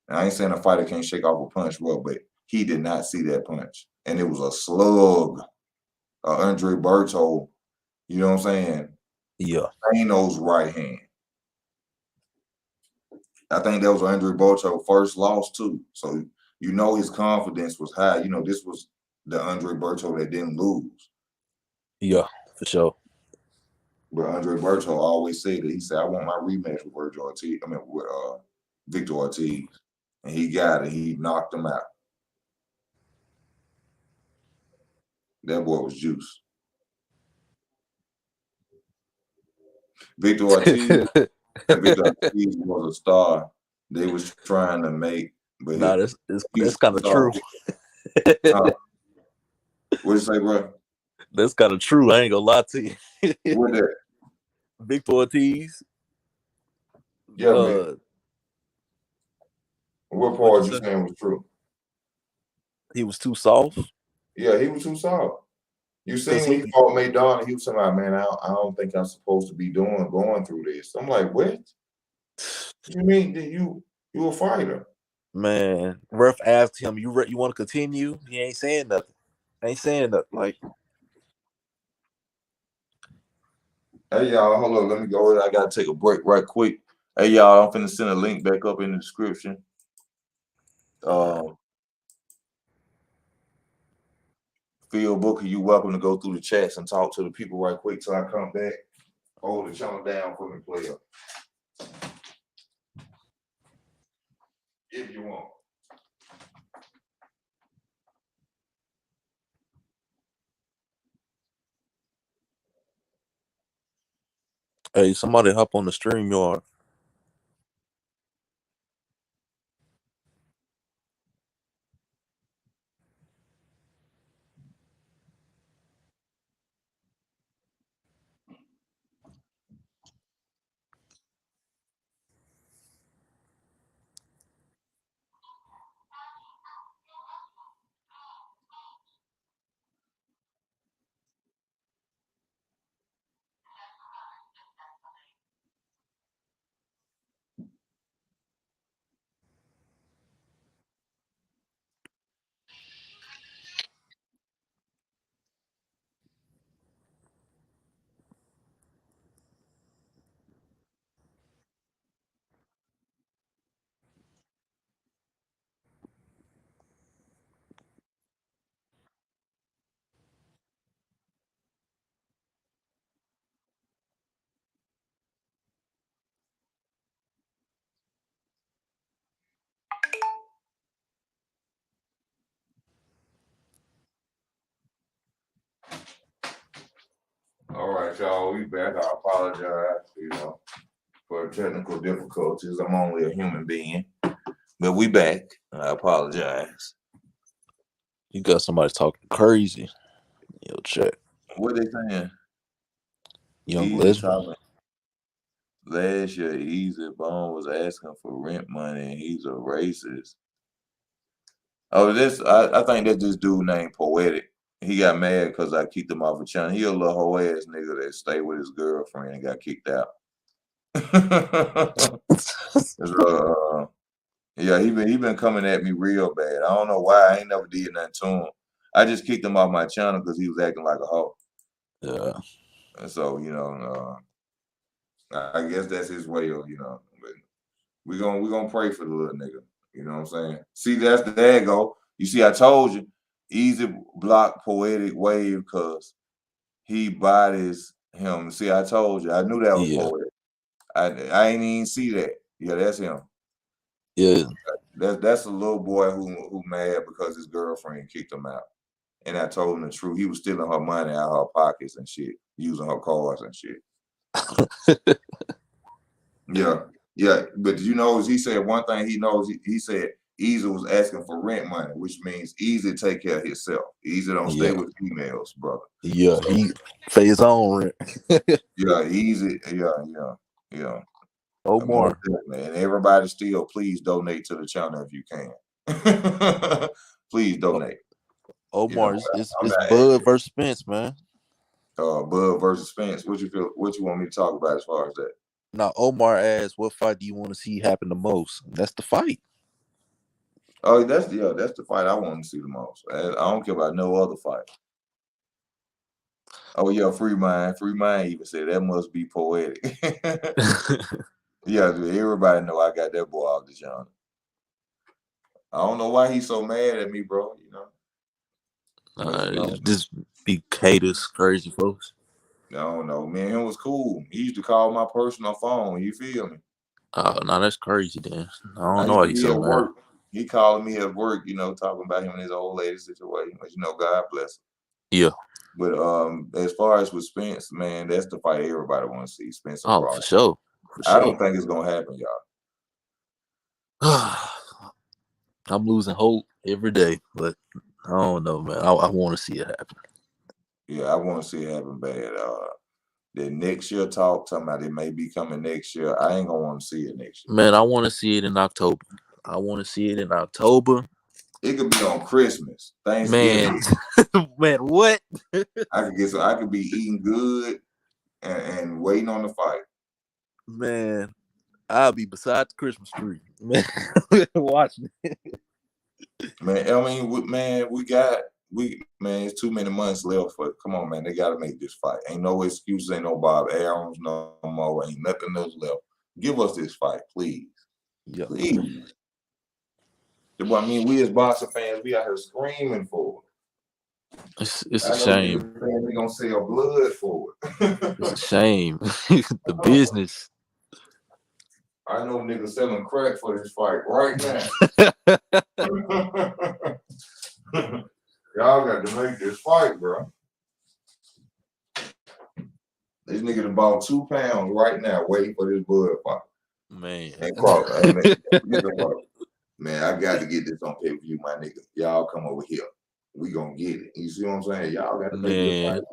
S1: And I ain't saying a fighter can't shake off a punch well, but he did not see that punch. And it was a slug. Andre Berto, you know what I'm saying?
S2: Yeah,
S1: Kano's right hand. I think that was Andre Berto's first loss too. So you know his confidence was high. You know, this was the Andre Berto that didn't lose.
S2: yeah, for sure.
S1: But Andre Berto always said that. He said, I want my rematch with Virgil Ortiz. I mean with Victor Ortiz. And he got it. He knocked him out. That boy was juice. Victor Ortiz was a star they was trying to make, but
S2: Nah, that's kind of true.
S1: What'd you say, bro?
S2: That's kind of true. I ain't gonna lie to you.
S1: What that?
S2: Victor Ortiz.
S1: Yeah, man. What
S2: What you
S1: part you
S2: say?
S1: saying was true?
S2: He was too soft.
S1: Yeah, he was too soft. You
S2: Cause
S1: seen when he fought Maidana, he was talking about, man, I don't think I'm supposed to be going through this. I'm like, what? You mean that you a fighter?
S2: man, ref asked him, "You want to continue?" He ain't saying nothing. Ain't saying nothing. Like,
S1: Hey y'all, hold on, let me go. I gotta take a break right quick. Hey y'all, I'm finna send a link back up in the description. Phil Booker, you welcome to go through the chats and talk to the people right quick till I come back. Hold the channel down for me, player. If you want.
S2: hey, somebody hop on the stream yard.
S1: All right, y'all. We back. I apologize, for technical difficulties. I'm only a human being, but we back. I apologize.
S2: You got somebody talking crazy. Yo, check.
S1: What they saying?
S2: Young
S1: Easy
S2: lesbian.
S1: talking. Last year, Easy Bone was asking for rent money, and he's a racist. Oh, I think that's this dude named Poetic. He got mad because I kicked him off a channel. He a little hoe ass nigga that stayed with his girlfriend and got kicked out. So, yeah, he been coming at me real bad. I don't know why. I ain't never did nothing to him. I just kicked him off my channel because he was acting like a hoe.
S2: Yeah.
S1: And so, I guess that's his way of, but we gonna pray for the little nigga. You know what I'm saying? See, there you go. You see, I told you, Easy block Poetic Wave because he bodies him. See, I told you. I knew that was
S2: Yeah.
S1: Poetic. I ain't even see that. Yeah, that's him.
S2: Yeah.
S1: That's a little boy who mad because his girlfriend kicked him out. And I told him the truth. He was stealing her money out of her pockets and shit, using her cards and shit. Yeah. Yeah. But he said one thing he knows, he said Easy was asking for rent money, which means Easy take care of himself. Easy don't stay
S2: Yeah.
S1: with females, brother.
S2: Yeah.
S1: So,
S2: He pay his own rent.
S1: yeah, Easy. Yeah.
S2: Omar.
S1: And everybody still please donate to the channel if you can. Please donate.
S2: Omar,
S1: I'm
S2: it's
S1: not
S2: Bud versus Spence, man.
S1: Bud versus Spence. What you want me to talk about as far as that?
S2: Now Omar asked, "What fight do you want to see happen the most?" That's the fight.
S1: Oh, that's the fight I want to see the most. I don't care about no other fight. Oh yeah, Free Mind even said that must be Poetic. Yeah, dude, everybody know I got that boy off the genre. I don't know why he's so mad at me, bro. But,
S2: Just be haters, crazy folks.
S1: I don't know. Me and him was cool. He used to call my personal phone. You feel me?
S2: Oh, no, that's crazy. Then I
S1: I
S2: don't know
S1: used
S2: why
S1: to
S2: he's
S1: be
S2: so
S1: at
S2: mad.
S1: work. He calling me at work, talking about him and his old lady situation. But God bless him.
S2: Yeah.
S1: But as far as with Spence, man, that's the fight everybody wants to see. Spence and
S2: Oh, for
S1: Crawford.
S2: sure.
S1: I don't think it's gonna happen, y'all.
S2: I'm losing hope every day, but I don't know, man. I want to see it happen.
S1: Yeah, I want to see it happen bad. The next year talking about it may be coming next year. I ain't gonna want to see it next year.
S2: Man, I want to see it in October. I want to see it in October.
S1: It could be on Christmas,
S2: Man,
S1: Thanksgiving.
S2: man, what?
S1: I could be eating good and waiting on the fight.
S2: Man, I'll be beside the Christmas tree, man, watching it.
S1: Man, I mean, it's too many months left for it. Come on, man, they gotta make this fight. Ain't no excuses, ain't no Bob Arons no more, ain't nothing else left. Give us this fight, please.
S2: Yeah.
S1: Please. I mean, we as boxing fans, we out here screaming for it.
S2: It's
S1: I
S2: a
S1: know
S2: shame.
S1: we gonna sell blood for it.
S2: It's a shame. The business.
S1: I know niggas selling crack for this fight right now. Y'all got to make this fight, bro. This nigga done bought 2 pounds right now, waiting for this blood fight.
S2: Man.
S1: And Crawford, man, I got to get this on pay-per-view, my nigga. Y'all come over here. We gonna get it. You see what I'm saying? Y'all got to make this fight.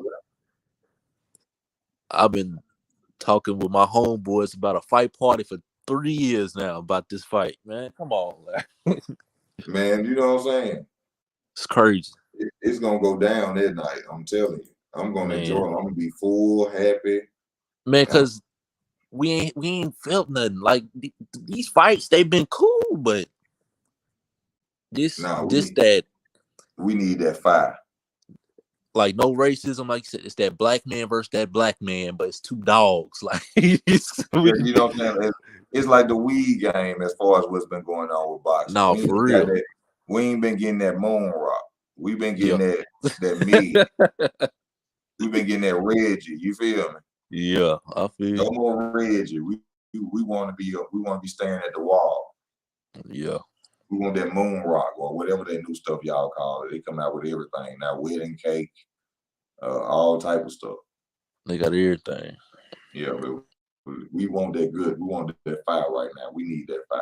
S2: I've been talking with my homeboys about a fight party for 3 years now about this fight, man. Come on,
S1: man. You know what I'm saying?
S2: It's crazy.
S1: It's gonna go down that night. I'm telling you. I'm gonna enjoy it. I'm gonna be full, happy.
S2: Man, cause we ain't felt nothing. Like these fights, they've been cool, but we
S1: need that fire.
S2: Like no racism, like you said, it's that black man versus that black man, but it's 2 dogs. Like you
S1: know what I'm saying? It's like the weed game as far as what's been going on with boxing.
S2: No, for real.
S1: We ain't been getting that moon rock. We've been getting that meat. We've been getting that Reggie. You feel me?
S2: Yeah, I feel.
S1: No more Reggie. We want to be staring at the wall.
S2: Yeah.
S1: We want that moon rock or whatever that new stuff y'all call it. They come out with everything now, wedding cake, all type of stuff.
S2: They got everything.
S1: Yeah, but we want that good. We want that fire right now. We need that fire.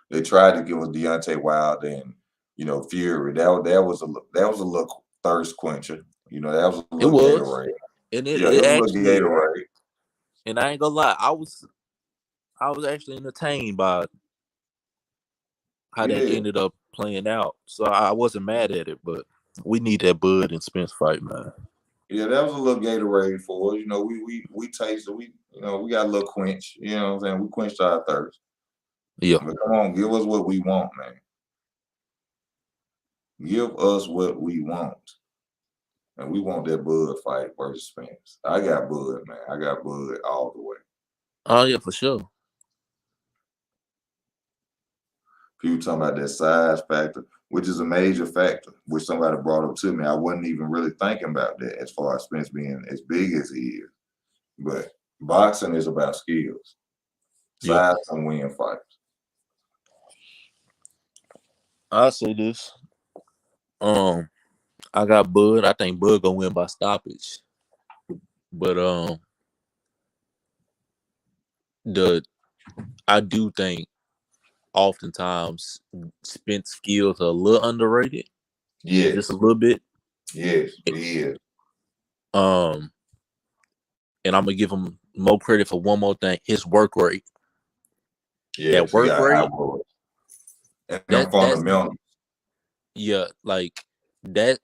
S1: They tried to give us Deontay Wilder and Fury. That was a little thirst quencher. That was a
S2: It
S1: little
S2: was,
S1: Gatorade.
S2: and
S1: Yeah,
S2: it
S1: it was a little
S2: actually,
S1: Gatorade.
S2: and I ain't gonna lie, I was actually entertained by how that
S1: Yeah,
S2: ended up playing out. So I wasn't mad at it, but we need that Bud and Spence fight, man.
S1: yeah, that was a little Gatorade for us. We tasted. We got a little quench. You know what I'm saying? We quenched our thirst.
S2: Yeah.
S1: But come on, give us what we want, man. Give us what we want. And we want that Bud fight versus Spence. I got Bud, man. I got Bud all the way.
S2: Oh yeah, for sure.
S1: People talking about that size factor, which is a major factor, which somebody brought up to me. I wasn't even really thinking about that as far as Spence being as big as he is. But boxing is about skills.
S2: Yeah.
S1: Size can win fights.
S2: I'll say this. I got Bud. I think Bud gonna win by stoppage. But I do think oftentimes Spence skills are a little underrated.
S1: Yes.
S2: Just a little bit.
S1: Yes, he is.
S2: And I'm gonna give him more credit for one more thing: his work rate.
S1: Yes,
S2: That
S1: he
S2: work
S1: got high
S2: rate.
S1: words. And them
S2: That's
S1: fundamentals.
S2: yeah, like that.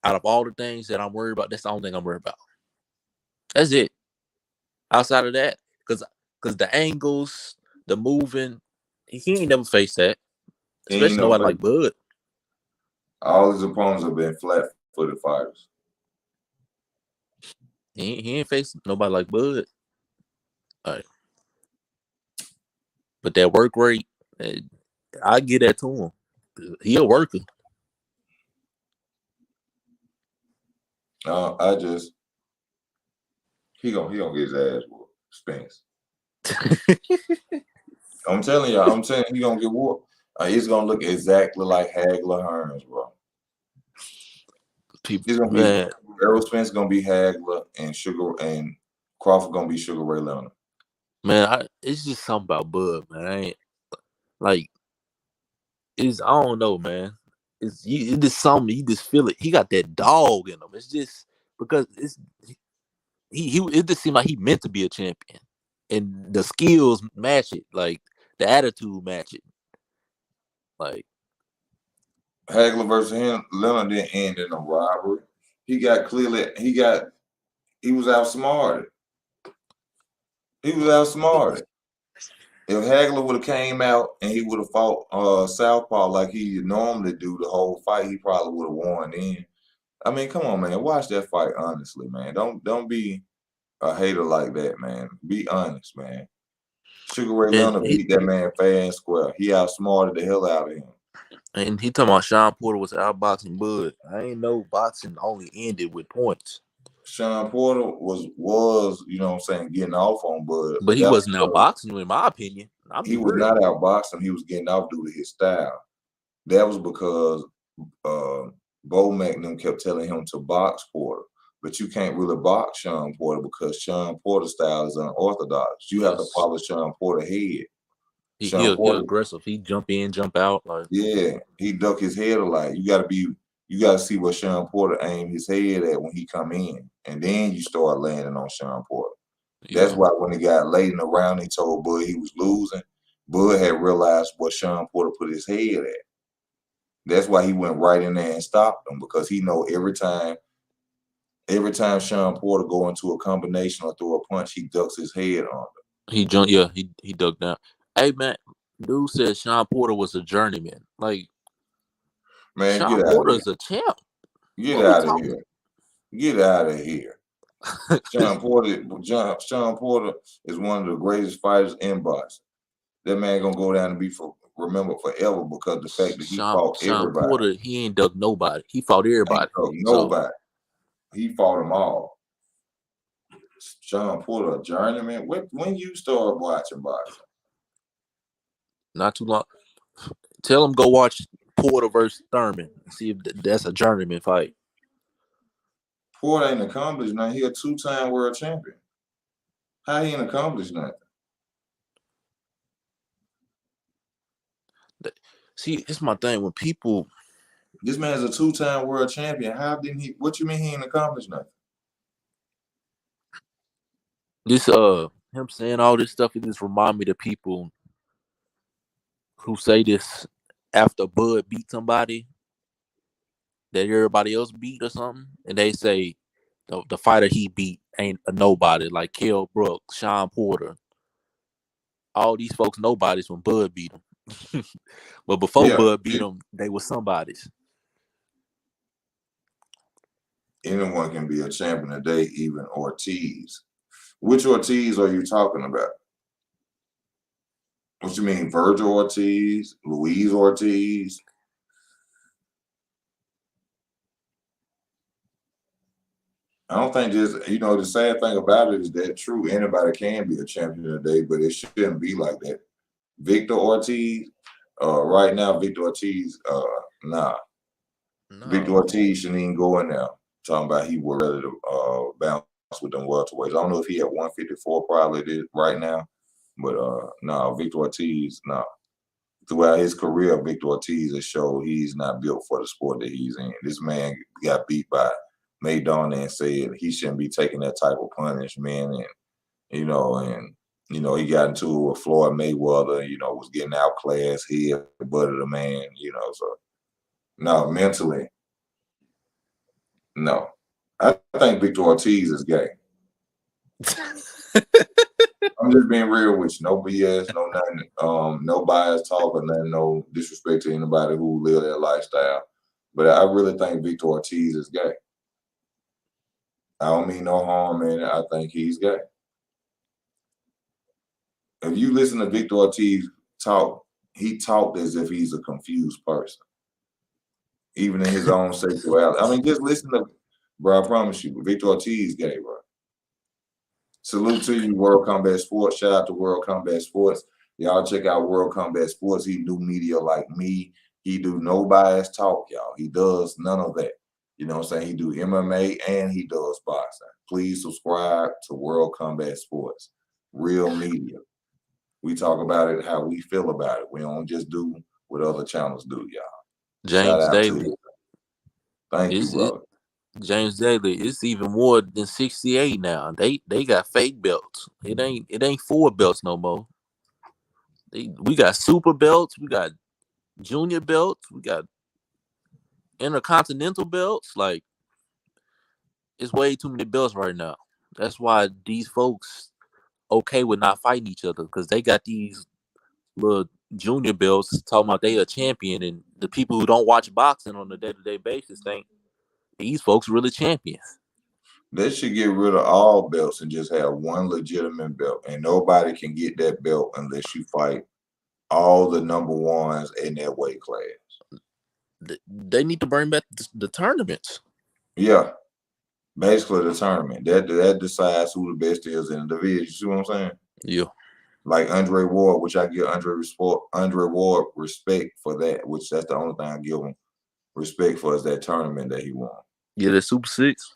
S2: Out of all the things that I'm worried about, that's the only thing I'm worried about. That's it. Outside of that, because the angles, the moving, he ain't never faced that.
S1: He ain't
S2: Especially
S1: no
S2: nobody
S1: fake.
S2: like Bud.
S1: All his opponents have been flat-footed fighters.
S2: He ain't faced nobody like Bud. All right. But that work rate, I get that to him. He a worker.
S1: He gonna get his ass whooped. Spence. I'm telling you, he gonna get whooped. He's gonna look exactly like Hagler Hearns, bro. He's gonna be Errol Spence gonna be Hagler and Crawford gonna be Sugar Ray Leonard.
S2: Man, it's just something about Bud, man. I ain't like I don't know, man. It's just something you just feel it. He got that dog in him. It's just because it just seemed like he meant to be a champion, and the skills match it. Like the attitude match it. Like
S1: Hagler versus him, Leonard didn't end in a robbery. He was outsmarted. He was outsmarted. If Hagler would have came out and he would have fought Southpaw like he normally do the whole fight, he probably would have won then. I mean, come on, man. Watch that fight honestly, man. Don't be a hater like that, man. Be honest, man. Sugar Ray Leonard beat that man fair and square. He outsmarted the hell out of him.
S2: And he talking about Sean Porter was outboxing Bud. I ain't know boxing only ended with points.
S1: Sean Porter was getting off on Bud.
S2: But he wasn't outboxing, in my opinion.
S1: He was not outboxing. He was getting off due to his style. That was because Bo Magnum kept telling him to box Porter. But you can't really box Sean Porter because Sean Porter's style is unorthodox. You have to follow Sean Porter's head.
S2: He aggressive. He jump in, jump out.
S1: Yeah, he duck his head a lot. You gotta see where Sean Porter aim his head at when he come in. And then you start landing on Sean Porter. Yeah. That's why when he got late in the round, he told Bud he was losing. Bud had realized what Sean Porter put his head at. That's why he went right in there and stopped him, because he know every time Sean Porter go into a combination or throw a punch, he ducks his head under.
S2: He jumped, yeah, he ducked down. Hey man, dude said Sean Porter was a journeyman. Like,
S1: man,
S2: Sean Porter is a champ.
S1: Get out of here. Get out of here. Sean Porter is one of the greatest fighters in boxing. That man gonna go down and be remembered forever because the fact that he fought everybody.
S2: Sean Porter, he ain't ducked nobody. He fought everybody.
S1: Nobody. He fought them all. Sean Porter, a journeyman. When you started watching boxing?
S2: Not too long. Tell him go watch Porter versus Thurman and see if that's a journeyman fight.
S1: Porter ain't accomplished nothing. He a 2-time world champion. How he ain't accomplished nothing?
S2: See, it's my thing when people.
S1: This man's a 2-time world champion. How didn't he? What you mean he ain't accomplished nothing?
S2: This him saying all this stuff, it just remind me of people who say this after Bud beat somebody that everybody else beat or something, and they say the fighter he beat ain't a nobody, like Kell Brooks, Sean Porter. All these folks nobodies when Bud beat them. But before Bud beat them, they were somebodies.
S1: Anyone can be a champion today, even Ortiz. Which Ortiz are you talking about? What you mean, Virgil Ortiz, Luis Ortiz? I don't think the sad thing about it is that true, anybody can be a champion today, but it shouldn't be like that. Victor Ortiz, right now, Victor Ortiz, nah. No. Victor Ortiz shouldn't even go in there. Talking about he was ready to bounce with them welterweights. I don't know if he at 154 probably right now, but no, Victor Ortiz, no. Throughout his career, Victor Ortiz has showed he's not built for the sport that he's in. This man got beat by Maidana and said he shouldn't be taking that type of punishment, and he got into it with Floyd Mayweather, was getting outclassed, he butted the man, so no, mentally, no. I think Victor Ortiz is gay. I'm just being real with you. No BS, no nothing, no bias talk or nothing, no disrespect to anybody who live that lifestyle. But I really think Victor Ortiz is gay. I don't mean no harm, man. I think he's gay. If you listen to Victor Ortiz talk, he talked as if he's a confused person. Even in his own sexuality. I mean, just listen to, bro, I promise you, Victor Ortiz gay, bro. Salute to you, World Combat Sports. Shout out to World Combat Sports. Y'all check out World Combat Sports. He do media like me. He do no bias talk, y'all. He does none of that. You know what I'm saying? He do MMA and he does boxing. Please subscribe to World Combat Sports. Real media. We talk about it how we feel about it. We don't just do what other channels do, y'all.
S2: James Daly.
S1: Thank you, brother.
S2: James Daly, it's even more than 68 now. They got fake belts. It ain't 4 belts no more. We got super belts, we got junior belts, we got intercontinental belts. Like, it's way too many belts right now. That's why these folks okay with not fighting each other, because they got these little junior belts talking about they a champion, and the people who don't watch boxing on a day-to-day basis think these folks really champions.
S1: They should get rid of all belts and just have one legitimate belt, and nobody can get that belt unless you fight all the number ones in that weight class.
S2: They need to bring back the tournaments.
S1: Yeah, basically the tournament that decides who the best is in the division. You see what I'm saying?
S2: Yeah.
S1: Like Andrade Ward, which I give Andrade Ward respect for that, which that's the only thing I give him respect for, is that tournament that he won.
S2: Yeah, the Super 6.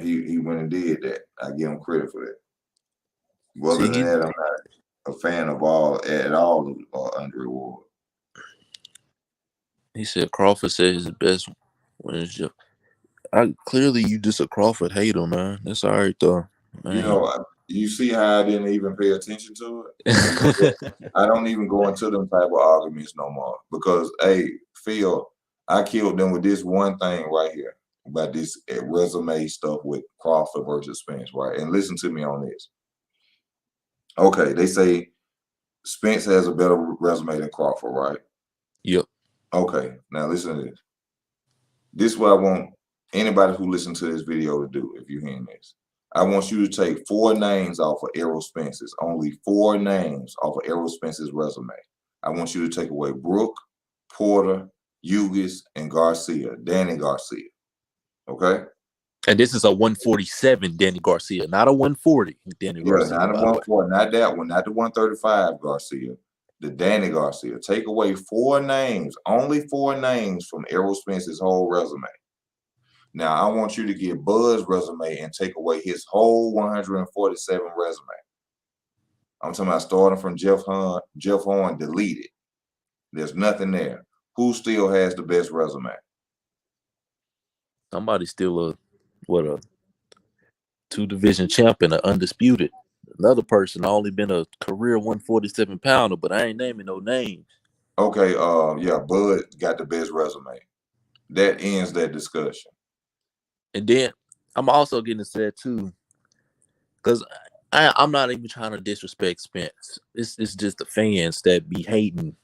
S1: He went and did that. I give him credit for that. Other than that, I'm not a fan of all Andrade Ward.
S2: He said Crawford said his best wins. Clearly, you just a Crawford hater, man. That's all right, though. Man.
S1: You see how I didn't even pay attention to it? I don't even go into them type of arguments no more because, hey, Phil, I killed them with this one thing right here about this resume stuff with Crawford versus Spence, right? And listen to me on this. Okay, they say Spence has a better resume than Crawford, right?
S2: Yep.
S1: Okay, now listen to this. This is what I want anybody who listens to this video to do if you're hearing this. I want you to take 4 names off of Errol Spence's, only 4 names off of Errol Spence's resume. I want you to take away Brook, Porter, Hughes, and Garcia, Danny Garcia. Okay?
S2: And this is a 147 Danny Garcia, not a 140 Danny Garcia.
S1: Not a 140, not that one, not the 135 Garcia. the Danny Garcia. Take away 4 names, only 4 names from Errol Spence's whole resume. Now, I want you to get Bud's resume and take away his whole 147 resume. I'm talking about starting from Jeff Horn, deleted. There's nothing there. Who still has the best resume?
S2: Somebody's still a 2-division champion, undisputed. Another person only been a career 147 pounder, but I ain't naming no names.
S1: Okay, yeah, Bud got the best resume. That ends that discussion.
S2: And then I'm also getting sad too, because I'm not even trying to disrespect Spence. It's just the fans that be hating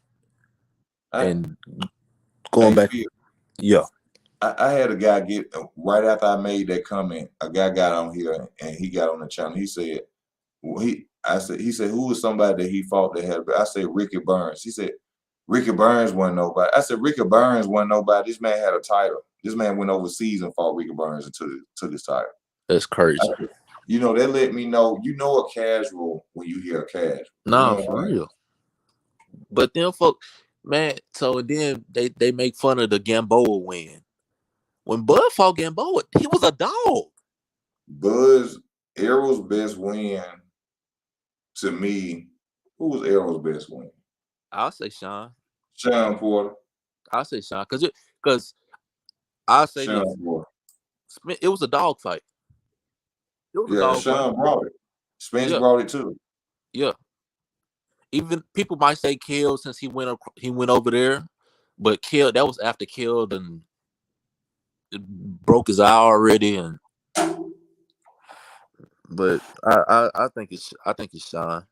S2: and going back. Yeah.
S1: I had a guy get right after I made that comment. A guy got on here and he got on the channel. He said, he said, who was somebody that he fought that had? I said Ricky Burns. He said Ricky Burns wasn't nobody. I said Ricky Burns wasn't nobody. This man had a title. This man went overseas and fought Ricky Burns and took his title.
S2: That's crazy.
S1: You know, that let me know. You know a casual when you hear a casual.
S2: Nah,
S1: you know
S2: for real. But then, folks, man. So then they make fun of the Gamboa win. When Bud fought Gamboa, he was a dog.
S1: Errol's best win, to me, who was Errol's best win?
S2: I'll say Sean.
S1: Sean Porter.
S2: I'll say Sean, because I'll say
S1: Sean
S2: this.
S1: Porter.
S2: It was a dog fight.
S1: Sean brought it. Spence brought it too.
S2: Yeah. Even people might say Kill since he went over there, but Kill, that was after Kill and broke his eye already, but I think it's Sean.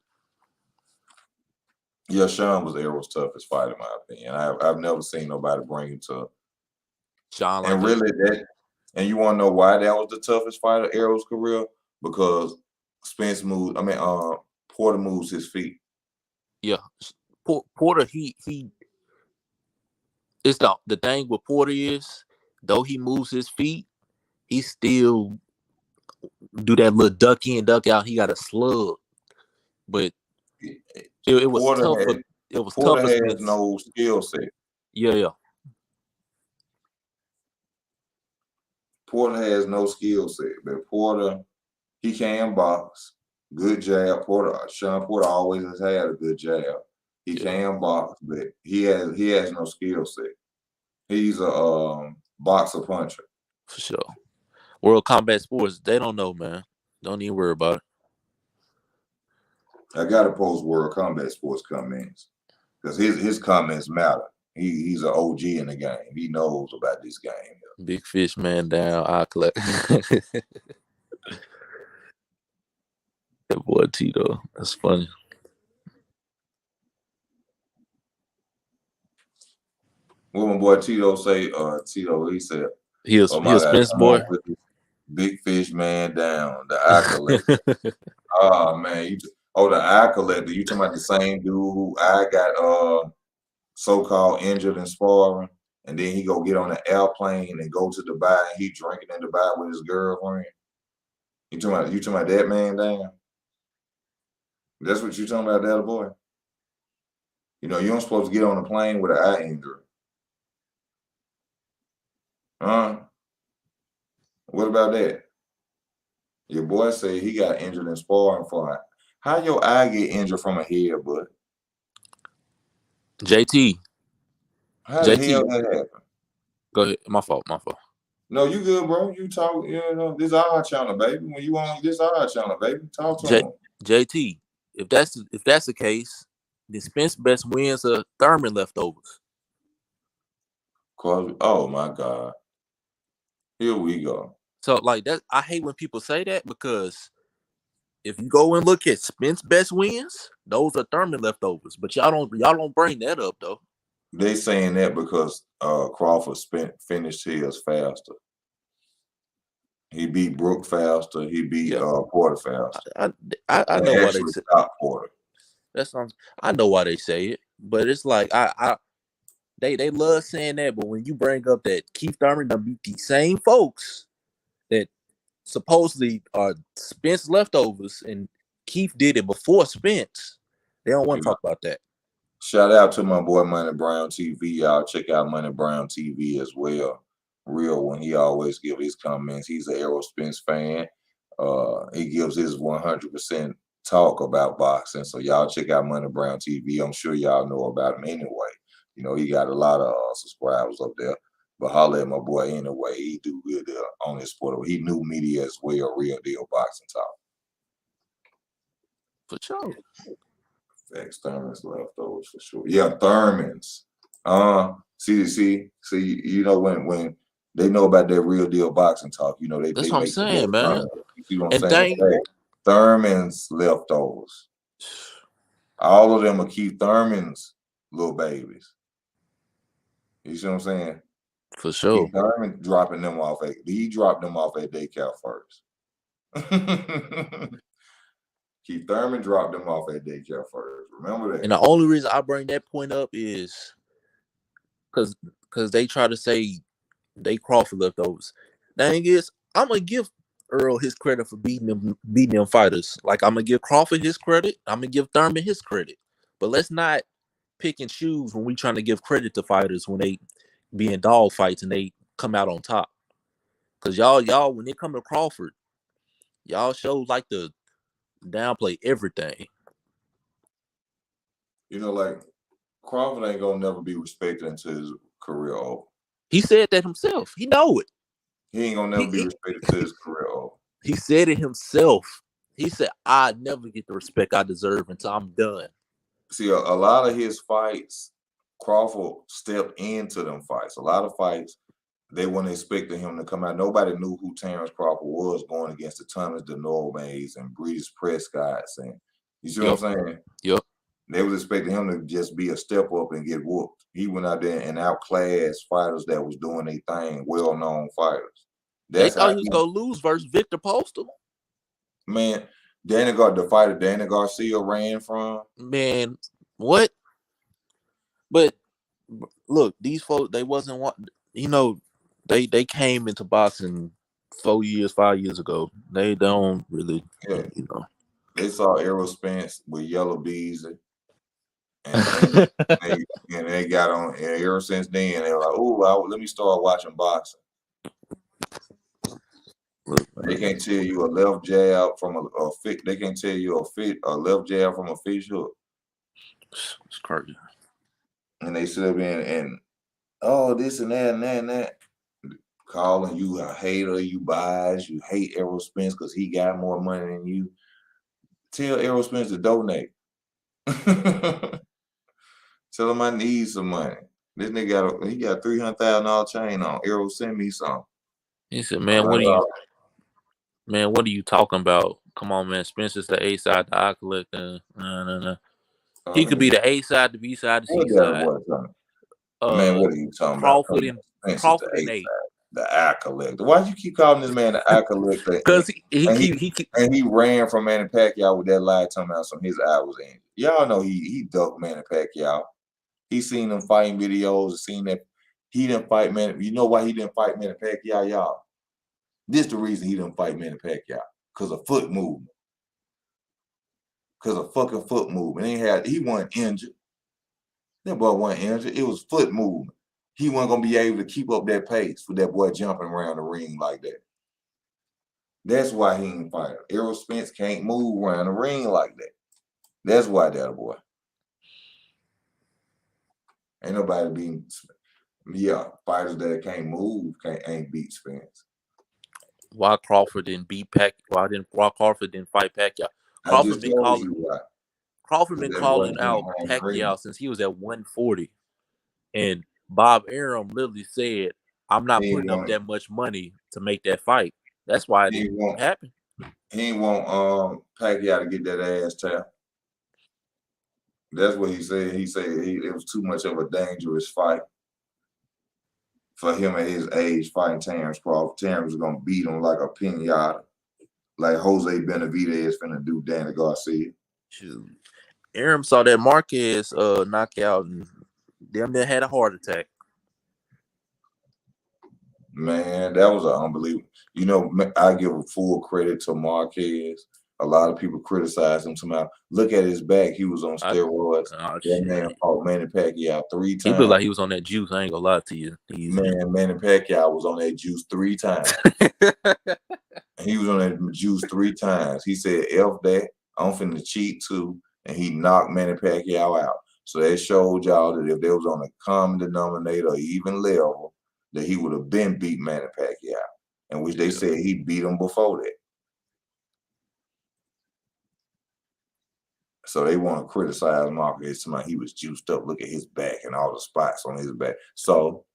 S1: Yeah, Sean was Errol's toughest fight in my opinion. I've never seen nobody bring him to
S2: Sean.
S1: And really and you want to know why that was the toughest fight of Errol's career? Because Spence Porter moves his feet.
S2: Yeah, Porter. He. It's the thing with Porter is, though he moves his feet, he still do that little duck in, duck out. He got a slug, but it was
S1: Porter
S2: tough. It was tough.
S1: Porter has no skill set.
S2: Yeah.
S1: Porter has no skill set, but Porter, he can box. Good jab. Sean Porter always has had a good jab. He can box, but he has no skill set. He's a boxer puncher.
S2: For sure. World Combat Sports, they don't know, man. Don't even worry about
S1: it. I gotta post World Combat Sports comments because his comments matter. He's an OG in the game. He knows about this game.
S2: Big fish man down. I collect. That boy Tito. That's funny.
S1: What my boy Tito say? Tito, he said
S2: he a Spence boy.
S1: Big fish man down. The eye collector. Oh man, the eye collector. You talking about the same dude who I got so-called injured in sparring, and then he go get on an airplane and go to Dubai and he drinking in Dubai with his girlfriend. You talking about that man down? That's what you talking about, that boy? You know, you don't supposed to get on a plane with an eye injury. What about that? Your boy said he got injured in sparring fight. How your eye get injured from a headbutt?
S2: JT.
S1: How the hell that happened?
S2: Go ahead. My fault.
S1: No, you good, bro. You talk, this our channel, baby. When you on this our channel, baby. Talk to him.
S2: JT, if that's the case, then Spence best wins are Thurman leftovers.
S1: Oh my God. Here we go.
S2: So like that, I hate when people say that, because if you go and look at Spence best wins, those are Thurman leftovers. But y'all don't bring that up though.
S1: They saying that because Crawford finished his faster. He beat Brook faster. He beat Porter faster.
S2: I know why they say
S1: Porter.
S2: I know why they say it, but it's like they love saying that. But when you bring up that Keith Thurman done beat these same folks that supposedly are Spence leftovers, and Keith did it before Spence, they don't want to talk about that.
S1: Shout out to my boy Money Brown TV. Y'all check out Money Brown TV as well. Real one. He always give his comments. He's an Errol Spence fan. He gives his 100% talk about boxing. So y'all check out Money Brown TV. I'm sure y'all know about him anyway. You know, he got a lot of subscribers up there. But holler at my boy anyway. He do real deal on his sport. He knew media as well, real deal boxing talk.
S2: For sure.
S1: Facts, Thurman's leftovers for sure. Yeah, Thurman's. See, you know when they know about that real deal boxing talk, you know, they
S2: That's what I'm
S1: make the boy
S2: saying, man.
S1: Thurman. You see what I'm
S2: And
S1: saying? Hey, Thurman's leftovers. All of them are Keith Thurman's little babies. You see what I'm saying?
S2: for sure.
S1: Keith Thurman dropping them off he dropped them off at Daycare first. Keith Thurman dropped them off at Daycare first. Remember that.
S2: And the only reason I bring that point up is because they try to say they Crawford leftovers. The thing is, I'm gonna give Earl his credit for beating them fighters. Like I'm gonna give Crawford his credit. I'm gonna give Thurman his credit. But let's not pick and choose when we trying to give credit to fighters when they be in dog fights and they come out on top. Cause y'all when they come to Crawford, y'all show like to downplay everything.
S1: You know, like Crawford ain't gonna never be respected until his career over.
S2: He said that himself. He know it.
S1: He ain't gonna never be respected until his career over.
S2: He said it himself. He said, "I never get the respect I deserve until I'm done."
S1: See, a lot of his fights, Crawford stepped into them fights. A lot of fights, they weren't expecting him to come out. Nobody knew who Terrence Crawford was going against the Thomas DeNormes and Breeze Prescotts, and you see what I'm saying?
S2: Yep.
S1: They was expecting him to just be a step up and get whooped. He went out there and outclassed fighters that was doing their thing, well-known fighters.
S2: They thought he was gonna lose versus Victor Postal.
S1: Man, the fighter Danny Garcia ran from.
S2: Man, what? But look, these folks, they wasn't what you know. They came into boxing 5 years ago. They don't really, you know.
S1: They saw Errol Spence with Yellow Bees, and they got on. And ever since then, they were like, "Oh, let me start watching boxing." They can't tell you a left jab from a fit. They can't tell you a left jab from a fish hook.
S2: It's crazy.
S1: And they sit up and this and that and that and that, calling you a hater, you bias, you hate Errol Spence because he got more money than you. Tell Errol Spence to donate. Tell him I need some money. This nigga got $300,000 chain on. Errol, send me some.
S2: He said, "Man, what are you talking about? Come on, man. Spencer's the A side, the I collector. No. He could be the A side, the B side, the C side.
S1: Man, what are you talking
S2: Crawford
S1: about?
S2: Crawford and A.
S1: The eye collector. Why you keep calling this man the eye collector?
S2: Because he
S1: ran from Manny Pacquiao with that lie talking about his eye was in. Y'all know he ducked Manny Pacquiao. He seen them fighting videos and seen that he didn't fight Manny. You know why he didn't fight Manny Pacquiao, y'all? This the reason he didn't fight Manny Pacquiao. Because of foot movement. Because of fucking foot movement. He wasn't injured. That boy wasn't injured. It was foot movement. He wasn't gonna be able to keep up that pace with that boy jumping around the ring like that. That's why he ain't fight. Errol Spence can't move around the ring like that. That's why that boy. Ain't nobody beating. Fighters that can't move ain't beat Spence.
S2: Why Crawford didn't beat Pacquiao? Why Crawford didn't fight Pacquiao? Crawford been calling out Pacquiao since he was at 140, and Bob Arum literally said, "I'm not putting up that much money to make that fight." That's why it didn't happen.
S1: He ain't want Pacquiao to get that ass tapped. That's what he said. He said it was too much of a dangerous fight for him at his age fighting Terrence Crawford. Terrence was gonna beat him like a pinata, like Jose Benavidez finna do Danny Garcia.
S2: Shoot. Arum saw that Marquez knockout and damn near had a heart attack.
S1: Man, that was unbelievable. You know, I give full credit to Marquez A lot of people criticize him. Somehow, look at his back. He was on steroids.
S2: Oh,
S1: That man fought Manny Pacquiao 3 times.
S2: He looked like he was on that juice. I ain't gonna lie to you.
S1: Man, Manny Pacquiao was on that juice 3 times. He was on that juice 3 times. He said, F that. I'm finna cheat too. And he knocked Manny Pacquiao out. So that showed y'all that if there was on a common denominator or even level, that he would have been beat Manny Pacquiao. And which they said he beat him before that. So they want to criticize Marcus. He was juiced up. Look at his back and all the spots on his back. So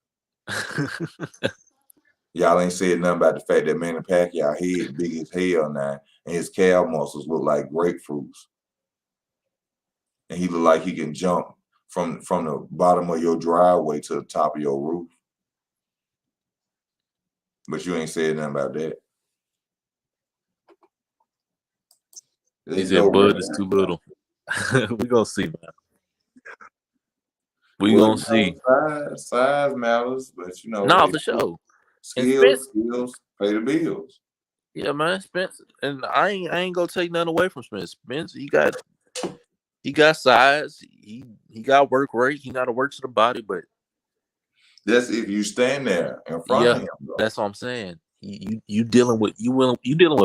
S1: y'all ain't said nothing about the fact that Manny Pacquiao head big as hell now, and his calf muscles look like grapefruits. And he look like he can jump from the bottom of your driveway to the top of your roof. But you ain't said nothing about that.
S2: He said Bud is too little. We gonna see, man. We gonna see.
S1: Size matters, but you know.
S2: No, for sure.
S1: Skills pay the bills.
S2: Yeah, man, Spence, and I ain't gonna take nothing away from Spence. Spence, he got size. He got work rate. He got to work to the body, but
S1: that's if you stand there in front of him. Though.
S2: That's what I'm saying. You dealing with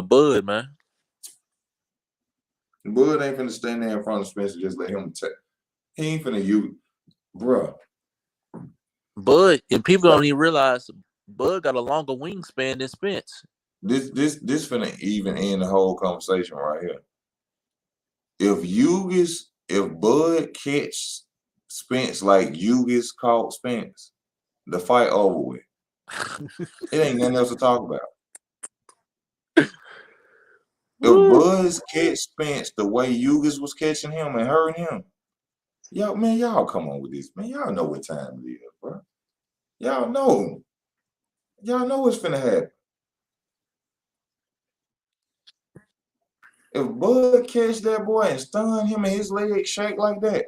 S2: Bud, man.
S1: Bud ain't finna stand there in front of Spence and just let him take. He ain't finna bruh.
S2: Bud, and people don't even realize Bud got a longer wingspan than Spence.
S1: This finna even end the whole conversation right here. If Bud catch Spence like Hughes caught Spence, the fight over with. It ain't nothing else to talk about. If Bud catch Spence the way Hughes was catching him and hurting him, y'all come on with this, man. Y'all know what time it is, bro. Y'all know what's finna happen. If Bud catch that boy and stun him and his legs shake like that,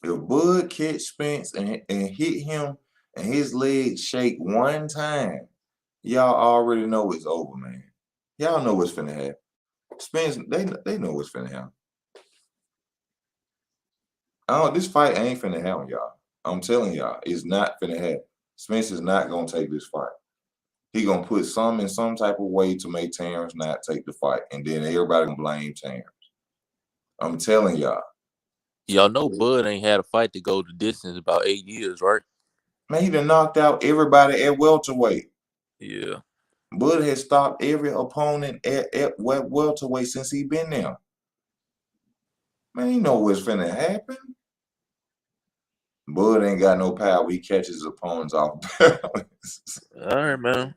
S1: if Bud catch Spence and hit him and his legs shake one time, y'all already know it's over, man. Y'all know what's finna happen. Spence, they know what's finna happen. This fight ain't finna happen, y'all. I'm telling y'all, it's not finna happen. Spence is not gonna take this fight. He gonna put some in some type of way to make Terrence not take the fight, and then everybody gonna blame Terrence. I'm telling y'all.
S2: Y'all know Bud ain't had a fight to go the distance in about 8 years, right?
S1: Man, he done knocked out everybody at welterweight.
S2: Yeah.
S1: Bud has stopped every opponent at welterweight since he been there. Man, you know what's finna happen. Bud ain't got no power. He catches his opponents off balance.
S2: All right, man.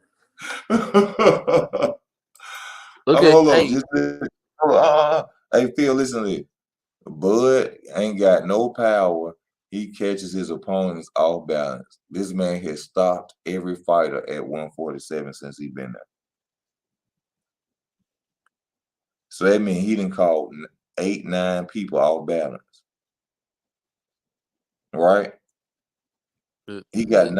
S1: Hold on. Hey, Phil, listen to this. Bud ain't got no power. He catches his opponents off balance. This man has stopped every fighter at 147 since he been there. So that means he done caught 8, 9 people off balance. Right? He got 8,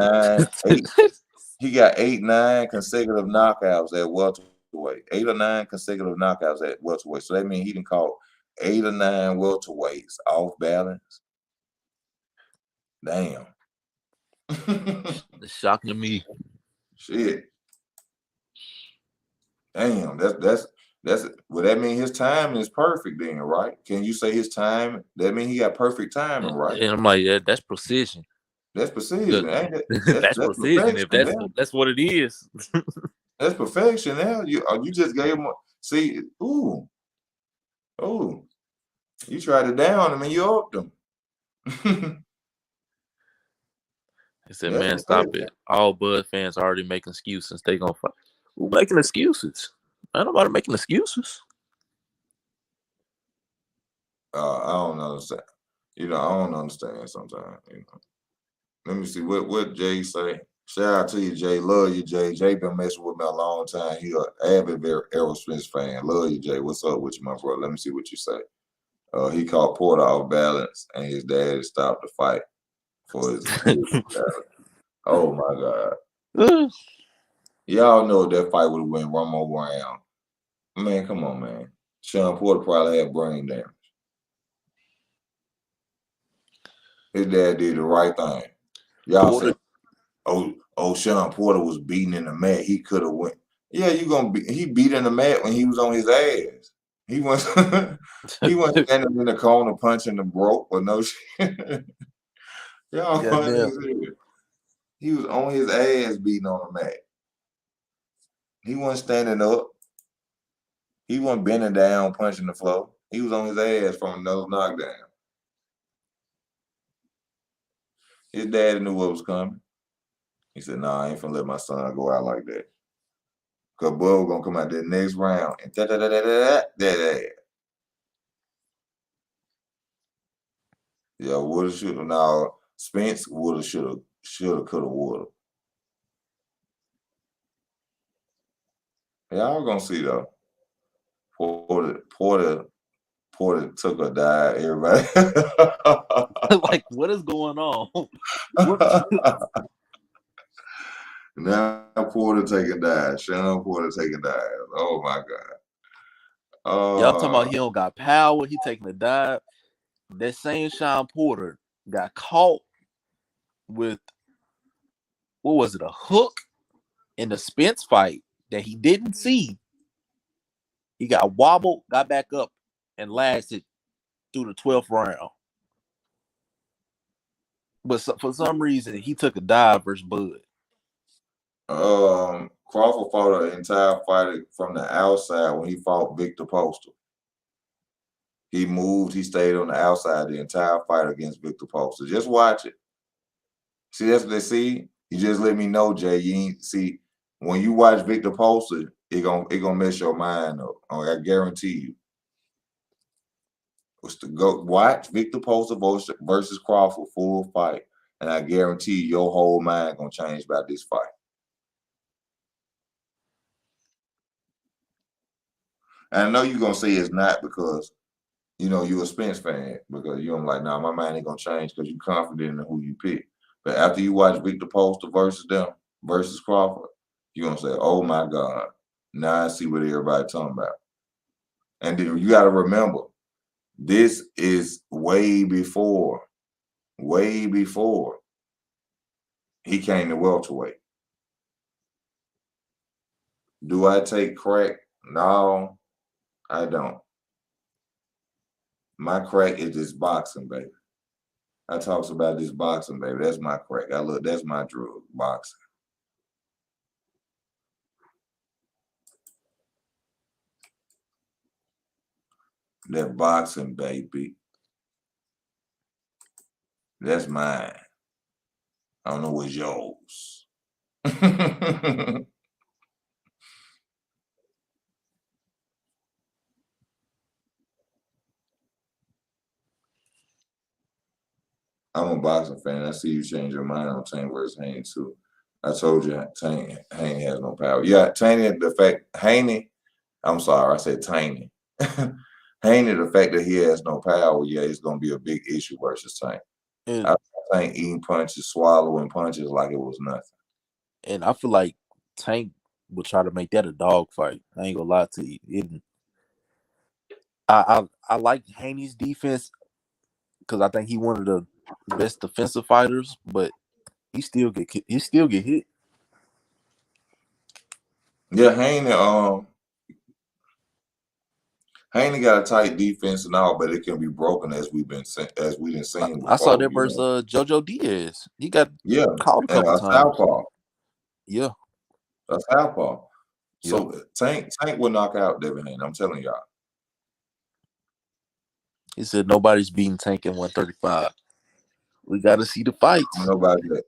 S1: 9 consecutive knockouts at welterweight. 8 or 9 consecutive knockouts at welterweight. So that means he done caught 8 or 9 welterweights off balance. Damn.
S2: It's shocking to me.
S1: Shit. Damn, that's well, that means his timing is perfect then, right? Can you say his time? That means he got perfect timing, right?
S2: And I'm like, that's precision.
S1: That's precision.
S2: That's precision. If that's what it is.
S1: That's perfection. Now you just gave him you tried to down him and you upped him.
S2: He said, man, stop it. All Bud fans are already making excuses. They gonna fight. Who making excuses? Ain't nobody making excuses.
S1: I don't understand. I don't understand sometimes. Let me see what Jay say. Shout out to you, Jay. Love you, Jay. Jay been messing with me a long time. He an avid Aerosmith fan. Love you, Jay. What's up with you, my brother? Let me see what you say. He caught Porter off balance, and his dad stopped the fight for his balance. Oh my God.
S2: Ugh.
S1: Y'all know that fight would have went one more round. Man, come on, man. Sean Porter probably had brain damage. His dad did the right thing. Y'all
S2: Porter,
S1: said, oh, Sean Porter was beating in the mat. He could have went. Yeah, you gonna be? He beat in the mat when he was on his ass. He was he wasn't standing in the corner punching the rope or no shit. Y'all funny
S2: goddamn.
S1: as hell. He was on his ass beating on the mat. He wasn't standing up. He wasn't bending down punching the floor. He was on his ass from another knockdown. His daddy knew what was coming. He said, "Nah, I ain't finna let my son go out like that. Cause Bud gonna come out that next round and that. Yeah, woulda, shoulda. Now Spence woulda, shoulda, coulda, woulda. Yeah, I was gonna see though. Porter took a dive. Everybody.
S2: Like, what is going on? What?
S1: Now Porter taking dives. Sean Porter taking dives. Oh my
S2: Y'all talking about
S1: God.
S2: he don't got power? He taking a dive. That same Sean Porter got caught with, what was it, a hook in the Spence fight that he didn't see. He got wobbled, got back up, and lasted through the 12th round. But for some reason, he took a dive versus Bud.
S1: Crawford fought an entire fight from the outside when he fought Victor Postal. He moved, he stayed on the outside the entire fight against Victor Postal. Just watch it. See, that's what they see. You just let me know, Jay. You ain't see when you watch Victor Postal, it gonna mess your mind up. I guarantee you. Was to go watch Victor Postal versus Crawford full fight, and I guarantee you, your whole mind gonna change about this fight. And I know you're gonna say it's not because you're a Spence fan because you're like, nah, my mind ain't gonna change because you're confident in who you pick. But after you watch Victor Postal versus Crawford, you're gonna say, oh my God, now I see what everybody talking about. And then you gotta remember, this is way before he came to welterweight. Do I take crack? No, I don't. My crack is this boxing, baby. I talks about this boxing, baby. That's my crack. That's my drug, boxing. That boxing, baby. That's mine. I don't know what's yours. I'm a boxing fan. I see you change your mind on Tank versus Haney too. I told you Haney has no power. Yeah, Haney, I'm sorry, I said Taney. Haney, the fact that he has no power, yeah, it's gonna be a big issue versus Tank. I
S2: And
S1: think eating punches, swallowing punches like it was nothing.
S2: and I feel like Tank would try to make that a dog fight. I ain't gonna lie to you. I like Haney's defense because I think he one of the best defensive fighters, but he still get hit.
S1: Yeah, Haney got a tight defense and all, but it can be broken as we didn't seen
S2: I saw
S1: before.
S2: that versus JoJo Diaz. He got
S1: Yeah,
S2: caught a
S1: and
S2: couple
S1: a
S2: times.
S1: Southpaw,
S2: Yeah,
S1: a Southpaw.
S2: yep.
S1: So Tank will knock out Devin Haney. I'm telling y'all.
S2: He said nobody's beating Tank in 135. We got to see the fights.
S1: Nobody that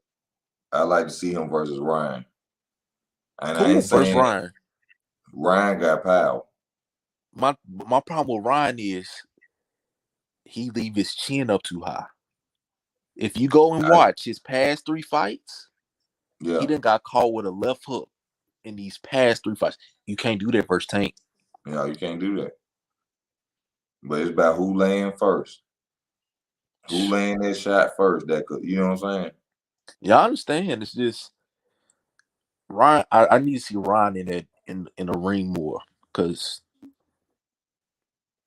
S1: I like to see him versus Ryan. And I
S2: Who
S1: ain't
S2: versus
S1: saying
S2: Ryan?
S1: Ryan got power.
S2: My problem with Ryan is he leave his chin up too high. If you go and watch his past 3 fights, he
S1: Yeah,
S2: done got caught with a left hook in these past 3 fights. You can't do that versus Tank.
S1: you can't do that. But it's about who laying first. Who laying that shot first? That could, you know what I'm saying?
S2: Yeah, I understand. It's just Ryan. I need to see Ryan in that in the ring more because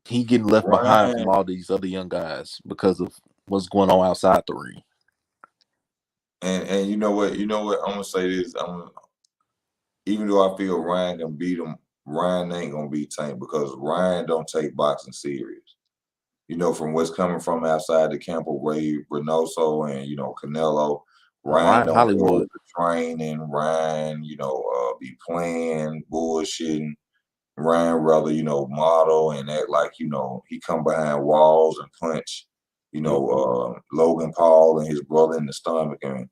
S2: he getting left behind
S1: Ryan
S2: from all these other young guys because of what's going on outside the ring.
S1: and you know what, I'm gonna say this. Even though I feel Ryan can beat him, Ryan ain't gonna beat Tank because Ryan don't take boxing serious. You know, from what's coming from outside the camp of Ray Reynoso and Canelo, Ryan
S2: Ryan
S1: don't go
S2: Hollywood.
S1: to training. Ryan, be playing, bullshitting. Ryan rather, model and act like, he come behind walls and punch,
S2: Yep.
S1: Logan Paul and his brother in the stomach. And,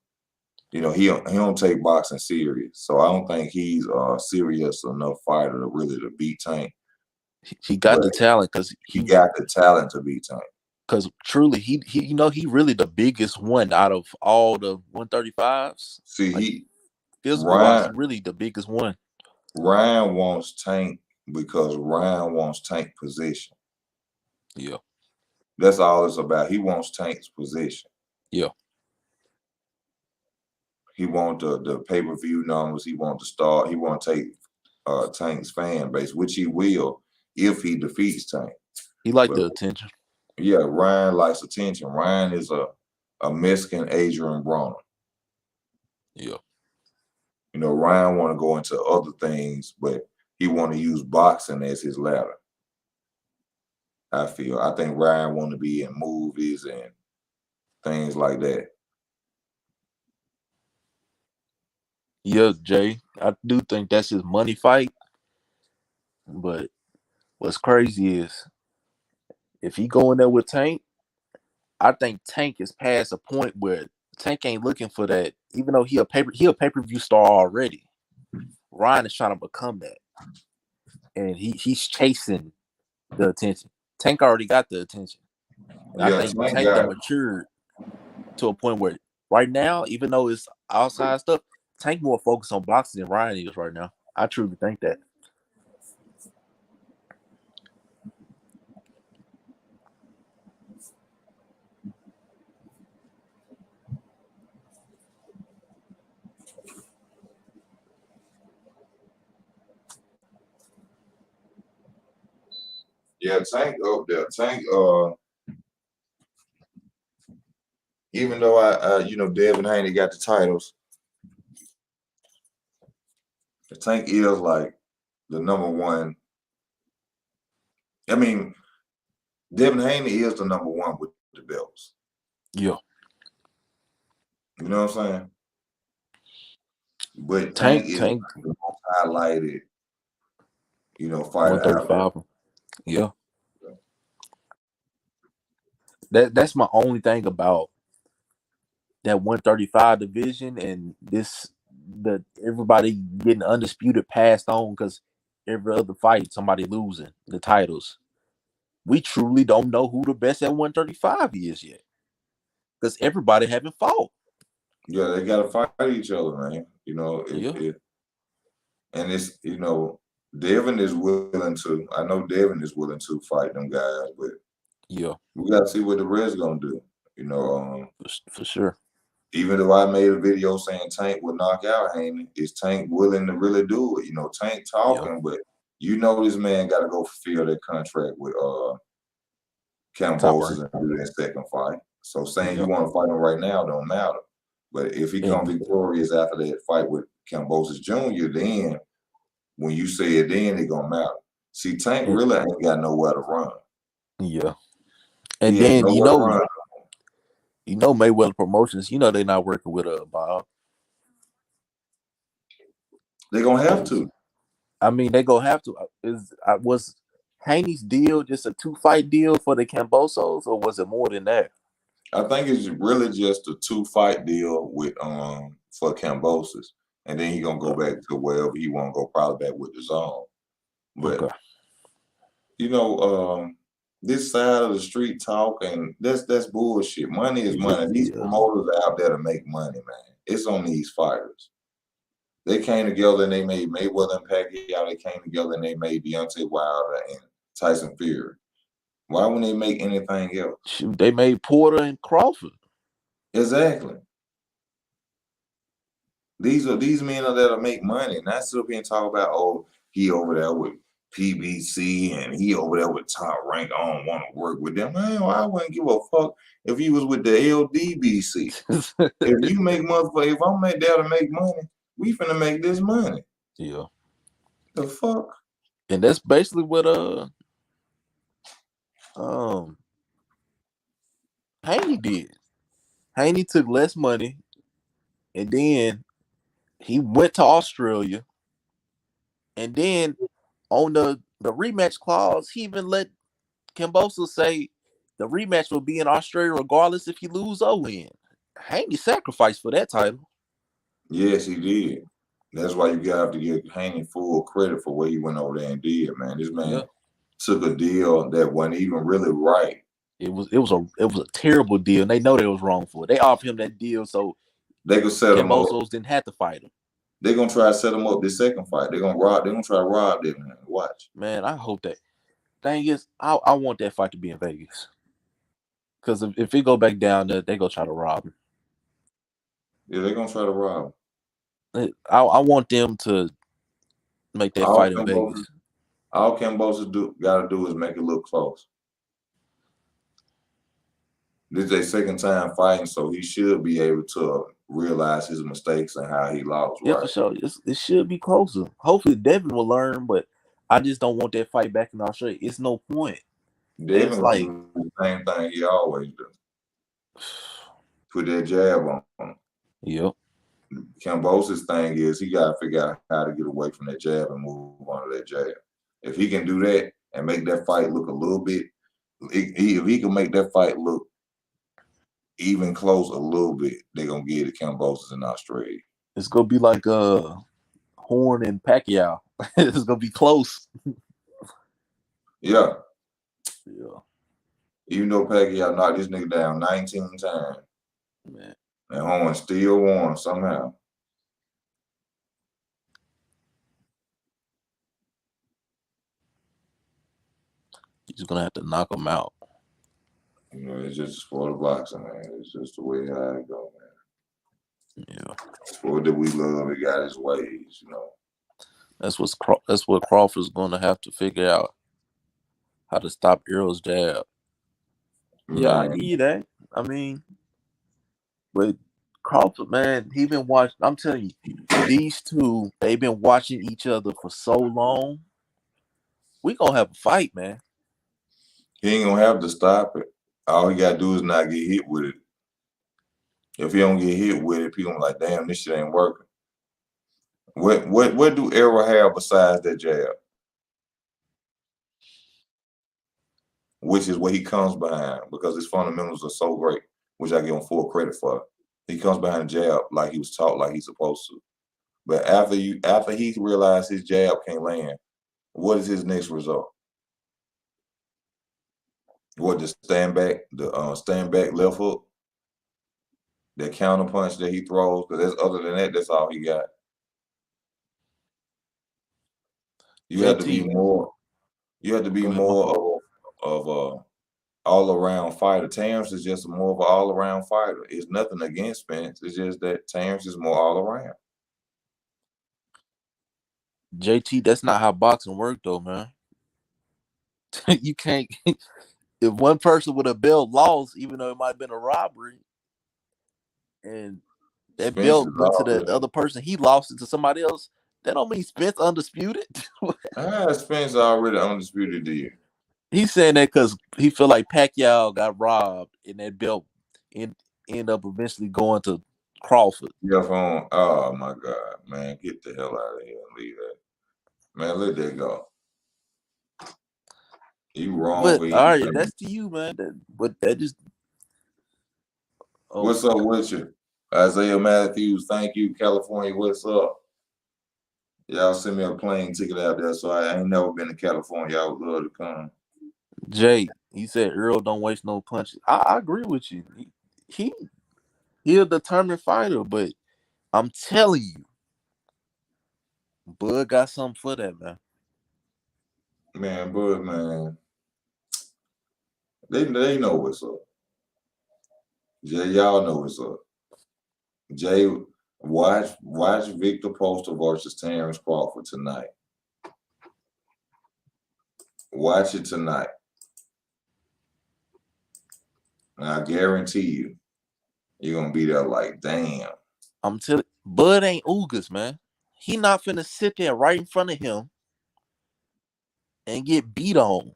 S1: he don't take boxing serious. So I don't think he's a serious enough fighter to really to beat Tank.
S2: He got
S1: But
S2: the talent because
S1: he got the talent to beat Tank.
S2: Because truly, he he really the biggest one out of all the 135s.
S1: See,
S2: Like physical wise, he
S1: Ryan
S2: really the biggest one.
S1: wants Tank because Ryan wants Tank position.
S2: Yeah,
S1: That's all it's about. He wants Tank's position.
S2: yeah.
S1: He want the pay-per-view numbers. He want to start. He want to take Tank's fan base, which he will if he defeats Tank.
S2: He like
S1: But
S2: the attention.
S1: yeah, Ryan likes attention. Ryan is a Mexican Adrian Broner.
S2: Yeah,
S1: Ryan want to go into other things, but he want to use boxing as his ladder. I feel. I think Ryan want to be in movies and things like that.
S2: yeah, Jay. I do think that's his money fight. But what's crazy is if he go in there with Tank, I think Tank is past a point where Tank ain't looking for that. Even though he a pay-per-view star already, Ryan is trying to become that, and he's chasing the attention. Tank already got the attention. And I
S1: Yeah,
S2: think
S1: Tank
S2: Tank done
S1: got.
S2: matured to a point where right now, even though it's outside stuff, Tank more focused on boxing than Ryan is right now. I truly think that.
S1: Yeah, Tank up there. Tank. Even though Devin Haney got the titles, Tank is like the number one. I mean, Devin Haney is the number one with the belts.
S2: Yeah.
S1: You know what I'm saying? But
S2: Tank,
S1: Tank is
S2: Tank,
S1: the most highlighted, fighter out there.
S2: 135. Yeah. That's my only thing about that 135 division and everybody getting undisputed passed on because every other fight somebody losing the titles. We truly don't know who the best at 135 is yet. Because everybody haven't fought.
S1: Yeah, they gotta fight each other, man.
S2: Yeah.
S1: And it's Devin is willing to. I know Devin is willing to fight them guys, but
S2: Yeah,
S1: we gotta see what the rest gonna do.
S2: for sure.
S1: Even though I made a video saying Tank would knock out Haney, is Tank willing to really do it? Tank talking, but this man got to go fulfill that contract with
S2: Top
S1: Cambosis
S2: rank.
S1: and do that second fight. So saying you
S2: Yeah.
S1: want to fight him right now don't matter. But if he comes victorious after that fight with Cambosis Jr., then when you say it, then it gonna matter. See, Tank really ain't got nowhere to run.
S2: Yeah. And
S1: He ain't
S2: then
S1: nowhere to run.
S2: Mayweather Promotions, they're not working with Bob.
S1: They gonna have to.
S2: I mean, they gonna have to. Was Haney's deal just a 2-fight deal for the Cambosos, or was it more than that?
S1: I think it's really just a 2-fight deal with for Cambosis, and then he gonna go back to wherever he want to go, probably back with the zone. But
S2: Okay.
S1: this side of the street talk and that's bullshit. Money is money. These
S2: Yeah.
S1: promoters are out there to make money, man. It's on these fighters. They came together and they made Mayweather and Pacquiao. They came together and they made Deontay Wilder and Tyson Fury. Why wouldn't they make anything else?
S2: Shoot, they made Porter and Crawford.
S1: Exactly. These men that'll make money. Not sit up here and talk about, oh, he over there with PBC and he over there with Top Rank. I don't want to work with them. Man, I wouldn't give a fuck if he was with the LDBC. If you make motherfucker, if I'm there to make money, we finna make this money.
S2: Yeah.
S1: The fuck?
S2: And that's basically what Haney did. Haney took less money, and then he went to Australia, and then on the rematch clause, he even let Kambosos say the rematch will be in Australia regardless if you lose or win. Haney sacrificed for that title.
S1: Yes, he did. That's why you got to give Haney full credit for what he went over there and did, man. This man took a deal that wasn't even really right.
S2: It was a terrible deal, and they know they was wrong for it. They offered him that deal so
S1: they could set him up.
S2: Kambosos didn't have to fight him.
S1: They're gonna try to set him up this second fight. They're gonna try to rob them, man. Watch.
S2: Man, I hope that. Thing is, I want that fight to be in Vegas. Because if it go back down there, they gonna try to rob him.
S1: Yeah, they're gonna try to rob him.
S2: I want them to make that fight in Vegas.
S1: All Kambosos gotta do is make it look close. This is their second time fighting, so he should be able to realize his mistakes and how he lost.
S2: Yeah,
S1: right?
S2: for sure. It should be closer. Hopefully, Devin will learn, but I just don't want that fight back in Australia. It's no point.
S1: Devin gonna do the same thing he always do. Put that jab on him.
S2: Yep.
S1: Kambosos' thing is he gotta figure out how to get away from that jab and move on to that jab. If he can do that and make that fight look a little bit, if he can make that fight look even close a little bit, they're gonna give it to Kambosos in Australia.
S2: It's gonna be like Horn and Pacquiao. It's gonna be close.
S1: Yeah.
S2: Yeah.
S1: Even though Pacquiao knocked this nigga down 19 times.
S2: Man.
S1: And Horn still won somehow.
S2: He's gonna have to knock him out.
S1: You know, it's just for the boxing, man. It's just the way how it go, man.
S2: Yeah.
S1: Sport that we love, it got its ways, you know.
S2: That's what Crawford's gonna have to figure out. How to stop Errol's jab. Yeah, I give you that. I mean, but Crawford, man, he been watching. I'm telling you, these two, they've been watching each other for so long. We gonna have a fight, man.
S1: He ain't gonna have to stop it. All he gotta do is not get hit with it. If he don't get hit with it, people gonna be like, damn, this shit ain't working. What do Errol have besides that jab? Which is what he comes behind because his fundamentals are so great, which I give him full credit for. He comes behind the jab like he was taught, like he's supposed to. But after he realized his jab can't land, what is his next result? What, the stand back left hook, that counter punch that he throws? Because other than that, that's all he got. You have to be more. You have to be more of a all-around fighter. Terrence is just more of an all-around fighter. It's nothing against Spence. It's just that Terrence is more all-around.
S2: JT, that's not how boxing works, though, man. You can't. If one person with a belt lost, even though it might have been a robbery, and that Spence belt went to the other person, he lost it to somebody else. That don't mean Spence undisputed.
S1: Spence already undisputed deal.
S2: He's saying that because he feel like Pacquiao got robbed and that belt end up eventually going to Crawford.
S1: Yeah, oh my God, man, get the hell out of here and leave that. Man, let that go. You wrong.
S2: But all right, that's to you, man. That just.
S1: Oh. What's up with you, Isaiah Matthews? Thank you, California. What's up? Y'all send me a plane ticket out there, so I ain't never been to California. I would love to come.
S2: Jay, he said Earl don't waste no punches. I agree with you. He a determined fighter, but I'm telling you, Bud got something for that, man.
S1: Man, Bud, man, they know what's up. Jay, y'all know what's up. Jay, Watch Victor Poster versus Terrence Crawford tonight. Watch it tonight. And I guarantee you're gonna be there like, damn.
S2: I'm telling Bud ain't Ugas, man. He not finna sit there right in front of him and get beat on.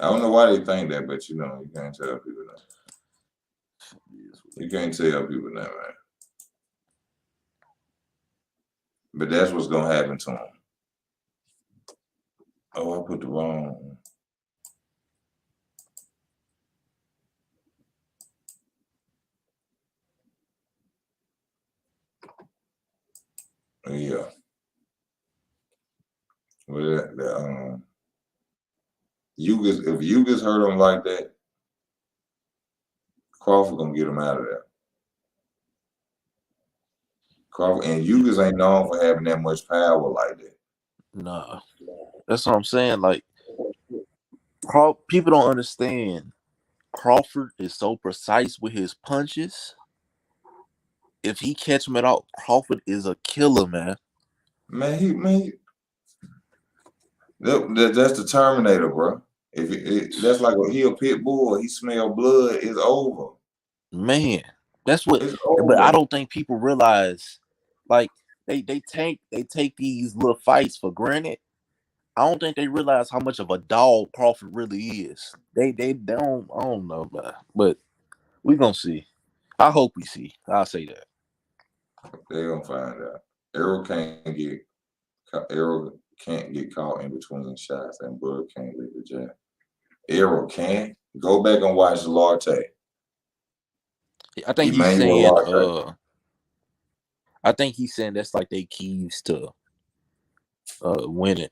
S1: I don't know why they think that, but you can't tell people that. You can't tell people that, man. But that's what's gonna happen to him. Oh, I put the wrong. Yeah. Well, if Ugas hurt him like that, Crawford gonna get him out of there. Crawford and Ugas ain't known for having that much power like that.
S2: Nah, that's what I'm saying. Like, people don't understand. Crawford is so precise with his punches. If he catch him at all, Crawford is a killer, man.
S1: Man, that's the Terminator, bro. That's like he a pit bull. He smell blood. It's over.
S2: Man, that's what.
S1: It's
S2: But I
S1: over.
S2: don't think people realize, like, they take these little fights for granted. I don't think they realize how much of a dog Crawford really is. They don't. I don't know, man. But we gonna see. I hope we see. I'll say that.
S1: They gonna find out. Errol can't get caught in between shots, and Bud can't leave the jab. Errol can't. Go back and watch Larte.
S2: I think he's
S1: Emmanuel
S2: saying.
S1: Larte.
S2: I think he's saying that's like they keys to winning.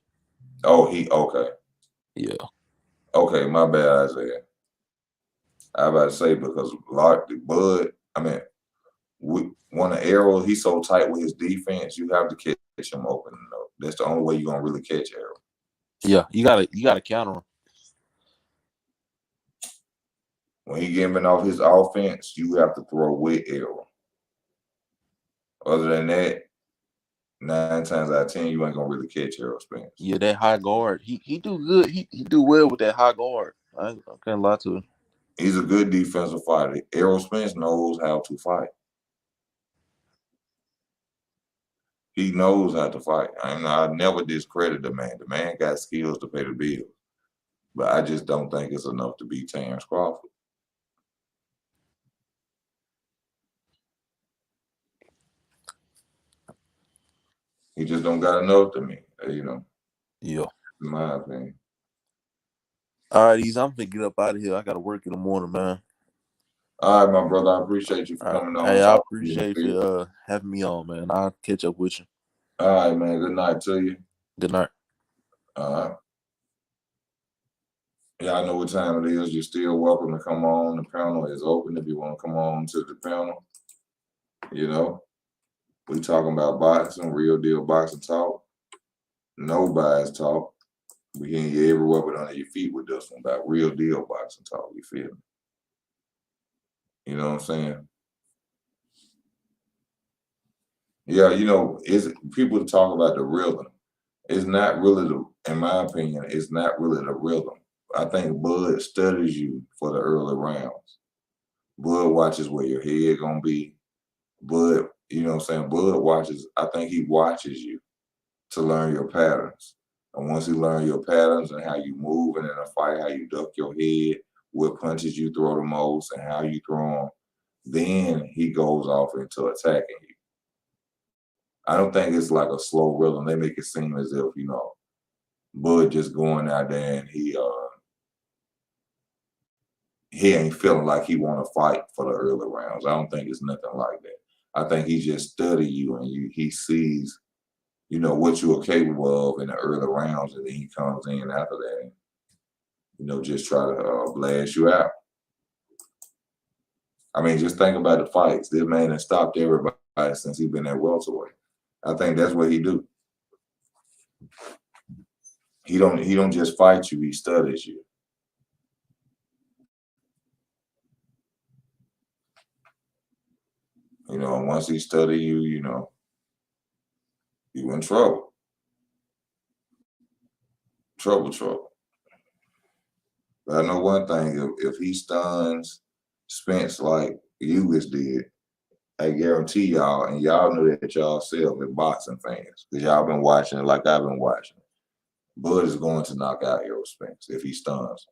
S1: Oh, okay.
S2: Yeah.
S1: Okay, my bad, Isaiah. I about to say because Bud, one of Errol, he's so tight with his defense, you have to catch him open. That's the only way you're gonna really catch Errol.
S2: Yeah, you gotta counter him.
S1: When he getting off his offense, you have to throw with Errol. Other than that, 9 times out of 10, you ain't gonna really catch Errol Spence.
S2: Yeah, that high guard. He do good. He do well with that high guard. I can't lie to him.
S1: He's a good defensive fighter. Errol Spence knows how to fight. He knows how to fight. I never discredit the man. The man got skills to pay the bills. But I just don't think it's enough to beat Terrence Crawford. He just don't got enough to me,
S2: Yeah.
S1: in my opinion.
S2: All right, I'm gonna get up out of here. I gotta work in the morning, man.
S1: All right, my brother. I appreciate you for coming on.
S2: Hey, I appreciate you having me on, man. I'll catch up with you.
S1: All right, man. Good night to you.
S2: Good night.
S1: All right. Y'all know what time it is. You're still welcome to come on. The panel is open if you want to come on to the panel. We talking about boxing, real deal boxing talk. No bias talk. We getting you every weapon under your feet with this one about real deal boxing talk. You feel me? You know what I'm saying? Yeah, it's people talk about the rhythm. It's not really in my opinion, it's not really the rhythm. I think Bud studies you for the early rounds. Bud watches where your head gonna be. Bud, you know what I'm saying? Bud watches, I think he watches you to learn your patterns. And once he learns your patterns and how you move in a fight, how you duck your head, what punches you throw the most, and how you throw them, then he goes off into attacking you. I don't think it's like a slow rhythm. They make it seem as if, Bud just going out there and he ain't feeling like he want to fight for the early rounds. I don't think it's nothing like that. I think he just study you and he sees, what you are capable of in the early rounds, and then he comes in after that and, just try to blast you out. I mean, just think about the fights. This man has stopped everybody since he's been at welterweight. I think that's what he do. He don't just fight you, he studies you. You know, and once he study you, you know, you in trouble. Trouble. But I know one thing, if he stuns Spence like Ugas did, I guarantee y'all, and y'all know that y'all self as boxing fans, because y'all been watching it like I've been watching. Bud is going to knock out Errol Spence if he stuns.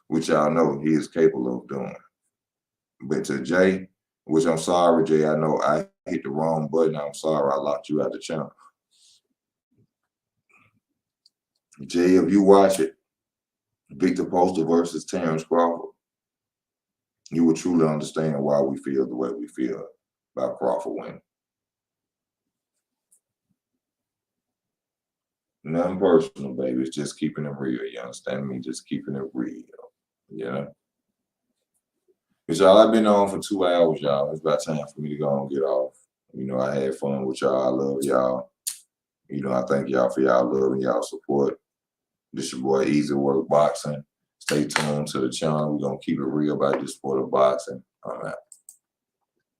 S1: Which y'all know he is capable of doing. But to Jay, which I'm sorry, Jay, I know I hit the wrong button. I'm sorry I locked you out the channel. Jay, if you watch it, Victor Poster versus Terrence Crawford, you will truly understand why we feel the way we feel about Crawford winning. Nothing personal, baby. It's just keeping it real. You understand me? Just keeping it real. Yeah. Because y'all, I've been on for 2 hours, y'all. It's about time for me to go and get off. You know, I had fun with y'all. I love y'all. You know, I thank y'all for y'all love and y'all support. This your boy Easy Work Boxing. Stay tuned to the channel. We're going to keep it real about this sport of boxing. All right.